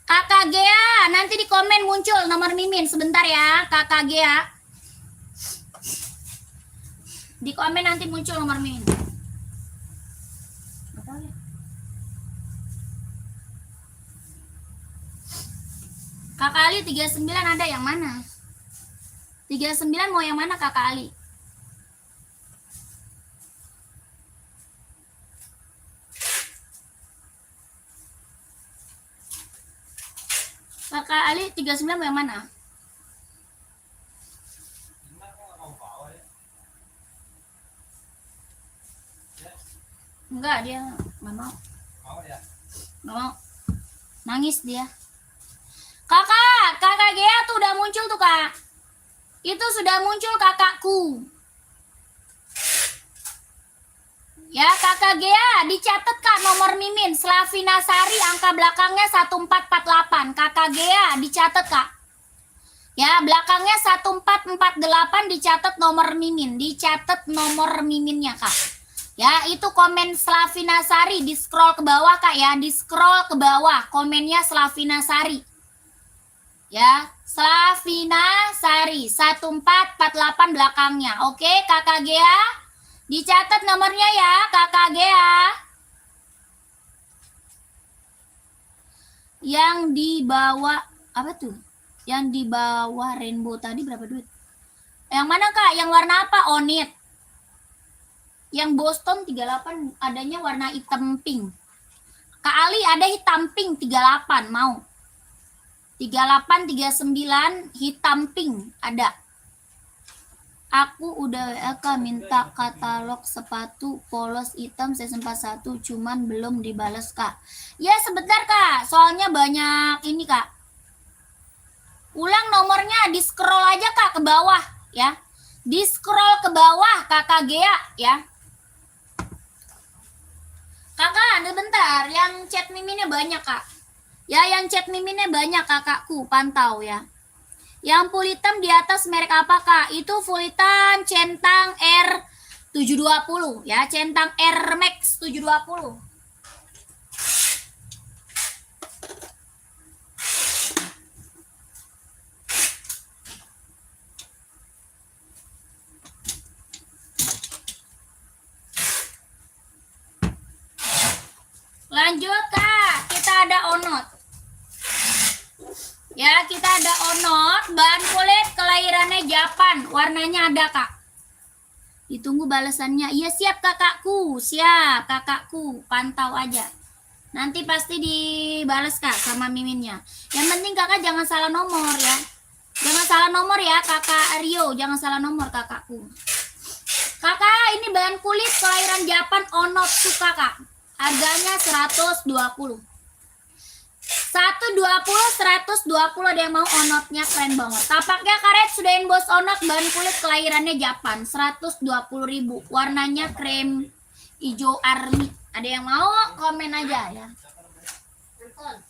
Kakak Gea, nanti di komen muncul nomor Mimin. Sebentar ya, Kakak Gea. Di komen nanti muncul nomor Mimin. Kakak Ali 39 ada yang mana? 39 mau yang mana Kakak Ali? Kakak Ali 39 mau yang mana? Enggak, dia nggak mau. Nggak mau. Nangis dia. Kakak Gea tuh udah muncul tuh Kak. Itu sudah muncul kakakku. Ya, Kakak Gea, dicatat Kak nomor Mimin. Slavina Sari, angka belakangnya 1448. Kakak Gea, dicatat Kak. Ya, belakangnya 1448 dicatat nomor Mimin. Dicatat nomor Miminnya Kak. Ya, itu komen Slavina Sari. Di scroll ke bawah Kak ya. Di scroll ke bawah. Komennya Slavina Sari. Ya, Slavina Sari. 1448 belakangnya. Oke, Kakak Gea. Dicatat nomornya ya, Kakak Gea. Yang di bawah, apa tuh? Yang di bawah rainbow tadi berapa duit? Yang mana Kak? Yang warna apa? Onit. Yang Boston 38 adanya warna hitam pink. Kak Ali ada hitam pink 38, mau? 38, 39, hitam pink ada. Aku udah minta katalog sepatu polos hitam size 41, cuman belum dibalas Kak. Ya sebentar Kak, soalnya banyak ini Kak. Ulang nomornya, di scroll aja Kak ke bawah ya. Di scroll ke bawah Kakak Gea ya. Kakak, sebentar, yang chat Miminnya banyak Kak. Ya, yang chat Miminnya banyak kakakku, pantau ya. Yang full hitam di atas merek apa Kak? Itu full hitam centang R720 ya, centang R Max 720. Lanjut Kak, kita ada onot. Ya, kita ada Onot, bahan kulit kelahirannya Japan. Warnanya ada, Kak. Ditunggu balasannya. Iya, siap kakakku. Siap kakakku. Pantau aja. Nanti pasti dibales, Kak, sama miminnya. Yang penting kakak jangan salah nomor ya. Jangan salah nomor ya, kakak Rio. Jangan salah nomor kakakku. Kakak, ini bahan kulit kelahiran Japan Onot suka, Kak. Harganya 120. 120 ada yang mau Onotnya, keren banget. Tapaknya karet sudah emboss Onot, bahan kulit kelahirannya Japan 120.000. Warnanya krem hijau army. Ada yang mau komen aja ya. Betul.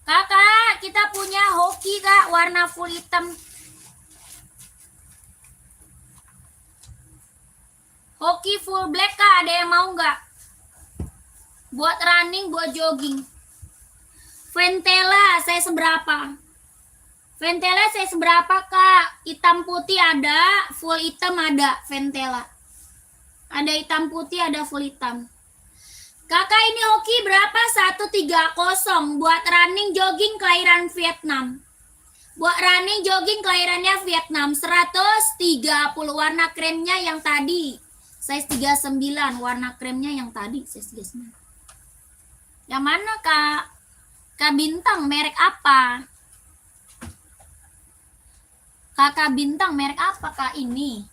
Kakak, kita punya hoki, Kak, warna full hitam. Hoki full black, Kak, ada yang mau nggak? Buat running, buat jogging. Ventela, saya seberapa? Ventela saya seberapa, Kak? Hitam putih ada, full hitam ada, Ventela. Ada hitam putih, ada full hitam. Kakak, ini hoki berapa? 130 buat running jogging kelahiran Vietnam. Buat running jogging kelahirannya Vietnam 130. Warna kremnya yang tadi size 39. Warna kremnya yang tadi size 39. Yang mana, Kak? Kak Bintang merek apa? Kakak Bintang merek apa, Kak? Ini.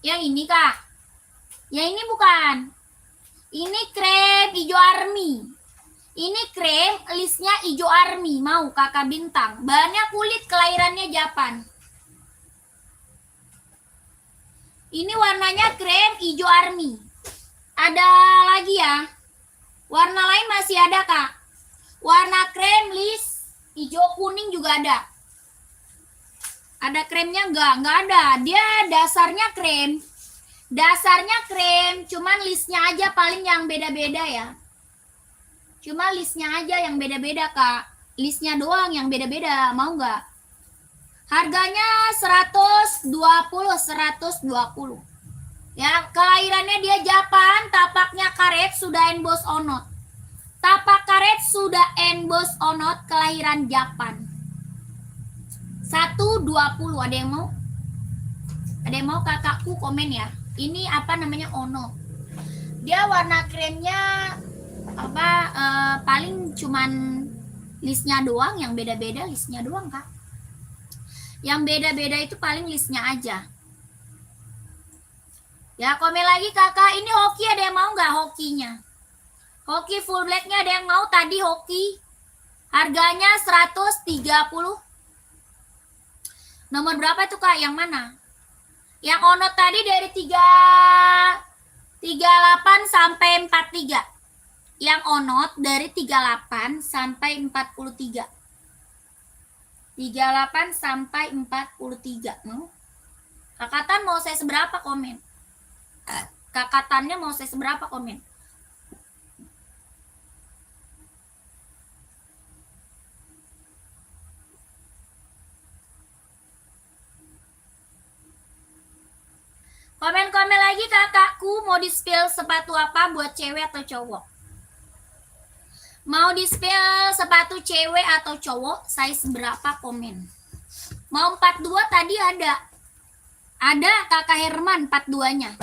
Yang ini, Kak. Yang ini bukan. Ini krem hijau army. Ini krem listnya hijau army. Mau Kakak Bintang. Bahannya kulit kelahirannya Japan. Ini warnanya krem hijau army. Ada lagi ya. Warna lain masih ada, Kak. Warna krem list hijau kuning juga ada. Ada kremnya enggak ada. Dia dasarnya krem. Dasarnya krem, cuman listnya aja paling yang beda-beda ya. Cuma listnya aja yang beda-beda, Kak. Listnya doang yang beda-beda, mau nggak? Harganya 120. Ya, kelahirannya dia Japan, tapaknya karet sudah emboss Onot. Tapak karet sudah emboss Onot, kelahiran Japan. 120, ada yang mau? Ada yang mau kakakku komen ya? Ini apa namanya Ono. Dia warna kremnya apa paling cuman listnya doang yang beda-beda, listnya doang, Kak. Yang beda-beda itu paling listnya aja. Ya, komen lagi kakak. Ini hoki ada yang mau nggak hokinya? Hoki full blacknya ada yang mau tadi hoki. Harganya 130. Nomor berapa tuh, Kak? Yang mana? Yang Onot tadi dari 38 sampai 43. Yang Onot dari 38 sampai 43. 38 sampai 43. Mau? Kakatan mau saya seberapa komen? Kakatannya mau saya seberapa komen? Komen-komen lagi kakakku, mau di-spill sepatu apa buat cewek atau cowok? Mau di-spill sepatu cewek atau cowok, size berapa komen? Mau 42 tadi ada. Ada kakak Herman 42-nya.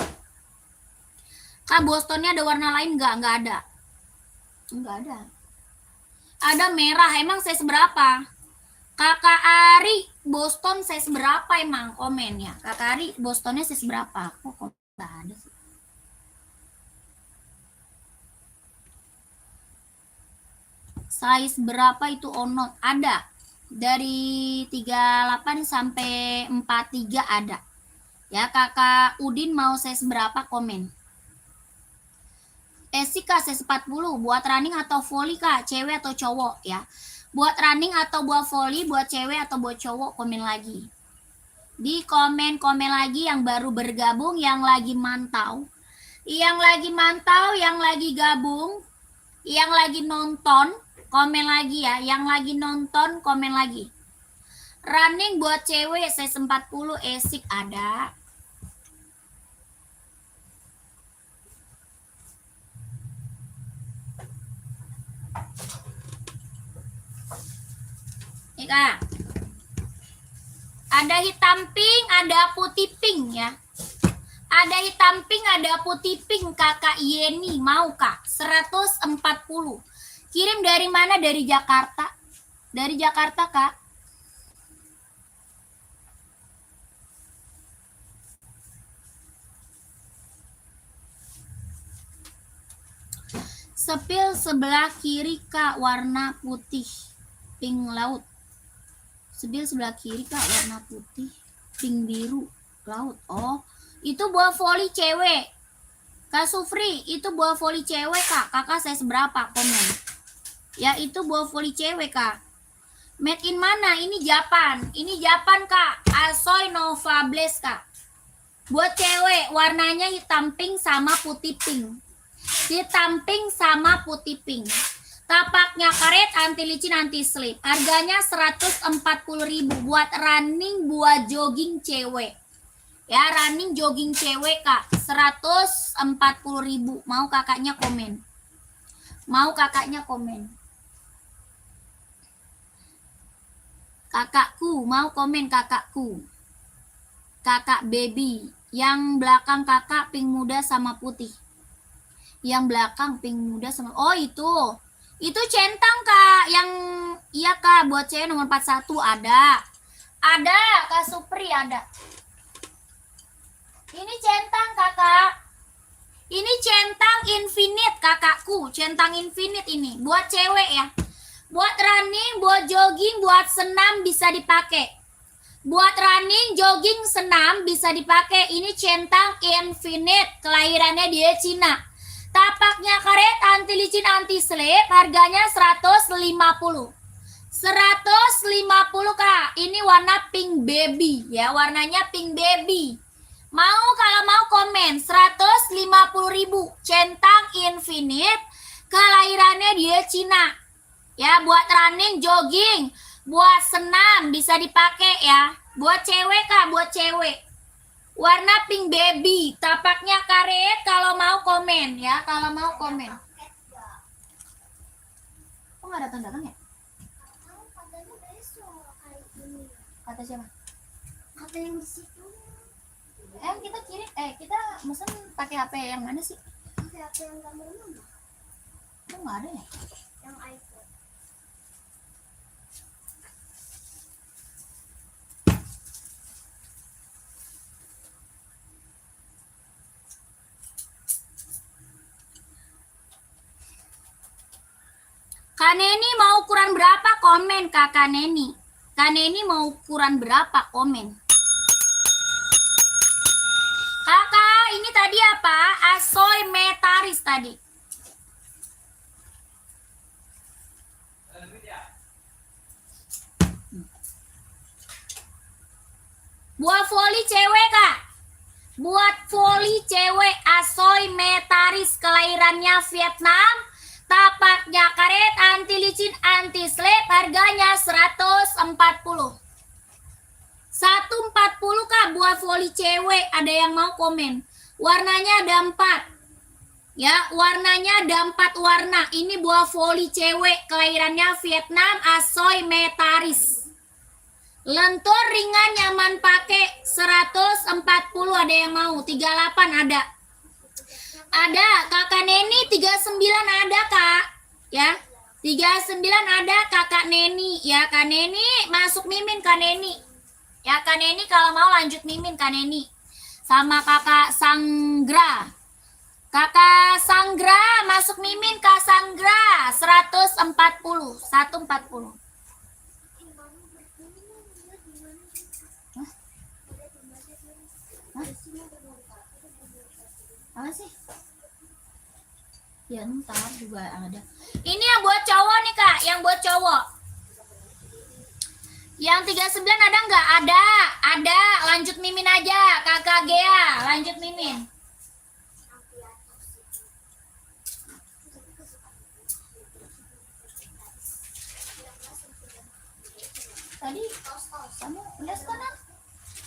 Kak, Bostonnya ada warna lain nggak? Nggak ada. Nggak ada. Ada merah, emang size berapa? Kakak Ari, Boston size berapa emang komennya? Kakak Ari, Bostonnya size berapa? Kok nggak ada sih? Size berapa itu Onot? Ada. Dari 38 sampai 43 ada. Ya, Kakak Udin mau size berapa komen? Esika size 40 buat running atau volley, Kak? Cewek atau cowok ya? Buat running atau buat volley, buat cewek atau buat cowok, komen lagi. Di komen-komen lagi yang baru bergabung, yang lagi mantau. Yang lagi mantau, yang lagi gabung, yang lagi nonton, komen lagi ya. Yang lagi nonton, komen lagi. Running buat cewek size 40 esik ada. Nih Kak. Ada hitam pink, ada putih pink ya. Ada hitam pink, ada putih pink. Kakak Yeni mau Kak? 140. Kirim dari mana? Dari Jakarta. Dari Jakarta Kak. Sepil sebelah kiri Kak, warna putih. Pink laut. Sepil sebelah kiri Kak, warna putih. Pink biru laut. Oh, itu buah voli cewek. Kak Sufri, itu buah voli cewek Kak. Kakak saya seberapa? Komen. Ya, itu buah voli cewek Kak. Made in mana? Ini Japan. Ini Japan Kak. Asoy Nova Blaze Kak. Buat cewek, warnanya hitam pink sama putih pink. Hitam pink sama putih pink. Tapaknya karet, anti licin, anti slip. Harganya 140.000 buat running, buat jogging cewek. Ya, running jogging cewek Kak. 140.000. Mau kakaknya komen. Mau kakaknya komen. Kakakku, mau komen kakakku. Kakak baby. Yang belakang kakak pink muda sama putih. Yang belakang pink muda sama... Oh itu. Itu centang Kak. Yang... Iya Kak, buat cewek nomor 41 ada. Ada, Kak Supri ada. Ini centang kakak. Ini centang infinite kakakku. Centang infinite ini. Buat cewek ya. Buat running, buat jogging, buat senam bisa dipakai. Buat running, jogging, senam bisa dipakai. Ini centang infinite. Kelahirannya dia Cina. Tapaknya karet, anti licin, anti slip. Harganya 150. 150 Kak. Ini warna pink baby ya. Warnanya pink baby. Mau kalau mau komen. 150.000. Centang infinite. Kelahirannya dia Cina. Ya, buat running, jogging, buat senam bisa dipakai ya. Buat cewek Kak, buat cewek. Warna pink baby, tapaknya karet. Kalau mau komen ya, kalau mau komen. Kok nggak datang-datang ya? Kata siapa? Kata yang di situ. Kita kirim, kita mesen pakai HP yang mana sih? Pakai HP yang gambar mana? Kok nggak ada ya? Yang iPhone. Kak Neni mau ukuran berapa? Komen Kakak Neni. Kak Neni mau ukuran berapa? Komen. Kakak, ini tadi apa? Asoy Metaris tadi. Buat voli cewek Kak. Buat voli cewek Asoy Metaris, kelahirannya Vietnam. Tapaknya karet, anti licin, anti slip. Harganya 140. 140 Kak buat voli cewek. Ada yang mau komen? Warnanya ada 4. Ya, warnanya ada 4 warna. Ini buah voli cewek. Kelahirannya Vietnam, Asoy Metaris. Lentur, ringan, nyaman pakai. 140 ada yang mau. 38 ada. Ada, Kakak Neni 39 ada Kak. Ya, 39 ada Kakak Neni. Ya, Kak Neni masuk mimin Kak Neni. Ya, Kak Neni kalau mau lanjut mimin Kak Neni. Sama Kakak Sanggra. Kakak Sanggra masuk mimin Kak Sanggra. 140. 140. Hah? Apa sih? Ya ntar juga ada. Ini yang buat cowok nih Kak, yang buat cowok. Yang 39 ada nggak? Ada, ada. Lanjut mimin aja, Kakak Gea. Lanjut mimin. Tadi Kamu les kan?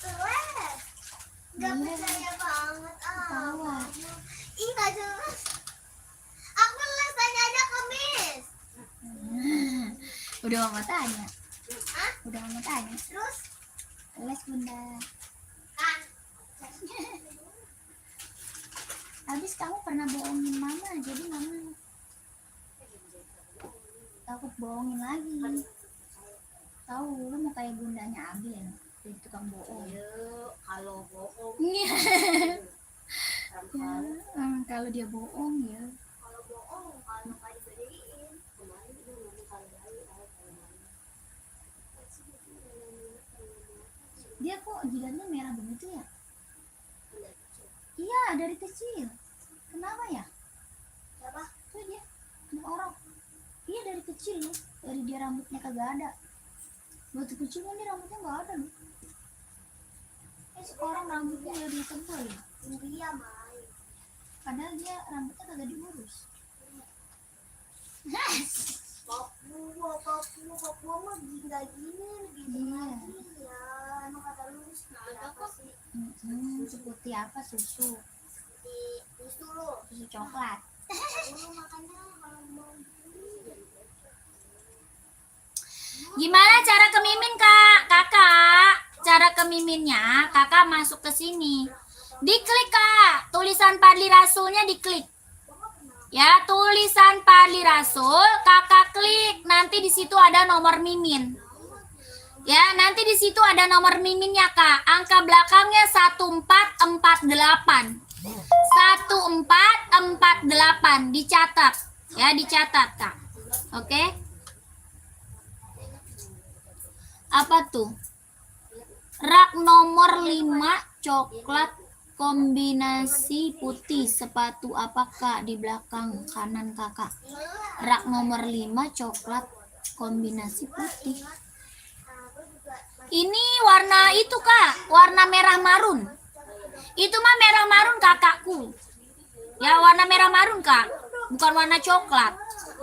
Les. Gak percaya banget. Ketawa. Ih, gak jelas. Aku les tanya aja Kamis. Udah mama tanya. Hah? Udah mama tanya. Terus? Les bunda. Kan. Habis kamu pernah bohongin mama, jadi mama takut bohongin lagi. Tahu lu mau kayak bundanya Abi ya, jadi tukang bohong. Kalau bohong. Iya. Kalau dia bohong ya. Kalau bohong, kalau nggak dibeliin. Kemarin juga ngomong Dia kok jidatnya merah begitu ya? Iya, dari kecil. Kenapa ya? Siapa? Tuh dia, anak orang. Iya dari kecil loh. Dari dia rambutnya kagak ada. Waktu kecil kan dia rambutnya nggak ada loh. Sekarang rambutnya lebih tebal ya. Iya, Mai. Padahal dia rambutnya kagak diurus. Papua mah nggak gini, gitu Iya. lagi ya. Emang kata lurus, apa sih? Seperti apa susu? Di dulu. Susu coklat. Dulu makanya kalau mau Gimana cara ke mimin kak? Kakak, cara ke miminnya kakak masuk ke sini. Diklik kak, tulisan Padli Rasulnya diklik. Ya, tulisan Padli Rasul kakak klik. Nanti di situ ada nomor mimin. Ya, nanti di situ ada nomor miminnya kak. Angka belakangnya 1448. 1448 dicatat. Ya, dicatat kak. Oke? Apa tuh? Rak nomor 5 coklat kombinasi putih. Sepatu apa kak di belakang kanan kakak? Rak nomor 5 coklat kombinasi putih. Ini warna itu kak, warna merah marun. Itu mah merah marun kakakku. Ya warna merah marun kak, bukan warna coklat.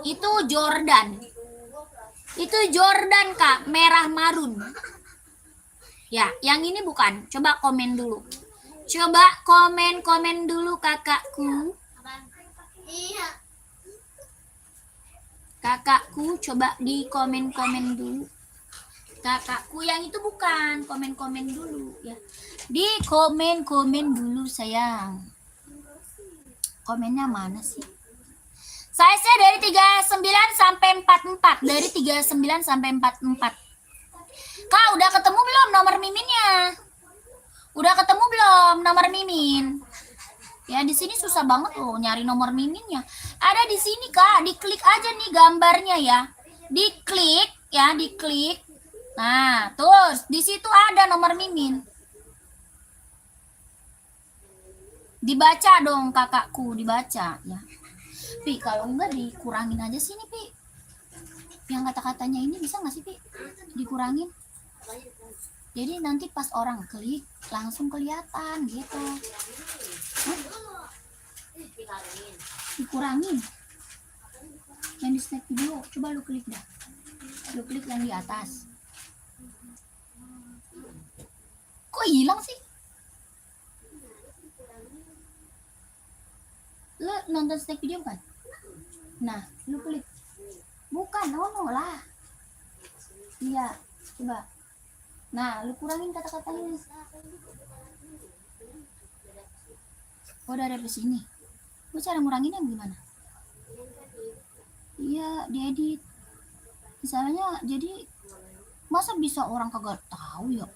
Itu Jordan. Itu Jordan kak, merah marun. Ya, yang ini bukan. Coba komen dulu. Coba komen dulu kakakku. iya. Kakakku coba di komen dulu. Kakakku yang itu bukan, komen dulu ya. Di komen dulu sayang. Komennya mana sih? Size-nya dari 39 sampai 44. Dari 39 sampai 44. Kak, udah ketemu belum nomor miminnya? Udah ketemu belum nomor mimin? Ya, di sini susah banget loh nyari nomor miminnya. Ada di sini, Kak. Diklik aja nih gambarnya ya. Diklik ya, diklik. Nah, terus di situ ada nomor mimin. Dibaca dong kakakku, dibaca ya. Pi, kalau enggak dikurangin aja sini, Pi. Yang kata-katanya ini bisa nggak sih, Pi? Dikurangin. Jadi nanti pas orang klik langsung kelihatan gitu. Hah? Dikurangin. Yang di snack video, coba lu klik dah. Lu klik yang di atas. Kok hilang sih? Lu nonton snack video kan? Nah, lu klik. Bukan, no lah. Iya, coba. Nah, lu kurangin kata-katanya. Oh, udah ada di sini. Lu cara nguranginnya gimana? Iya, diedit. Misalnya, jadi masa bisa orang kagak tahu ya?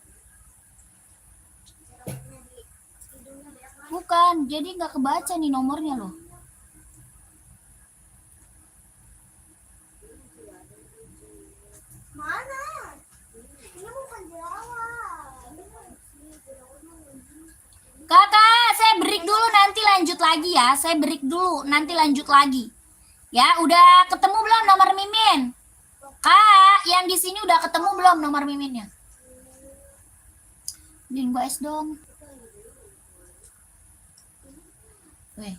Bukan, jadi nggak kebaca nih nomornya loh. Mana? Ini bukan Jawa. Kakak, saya break dulu nanti lanjut lagi ya. Saya break dulu, nanti lanjut lagi. Ya, udah ketemu belum nomor mimin? Kak, yang di sini udah ketemu belum nomor miminnya? Beliin gua es dong. Weh,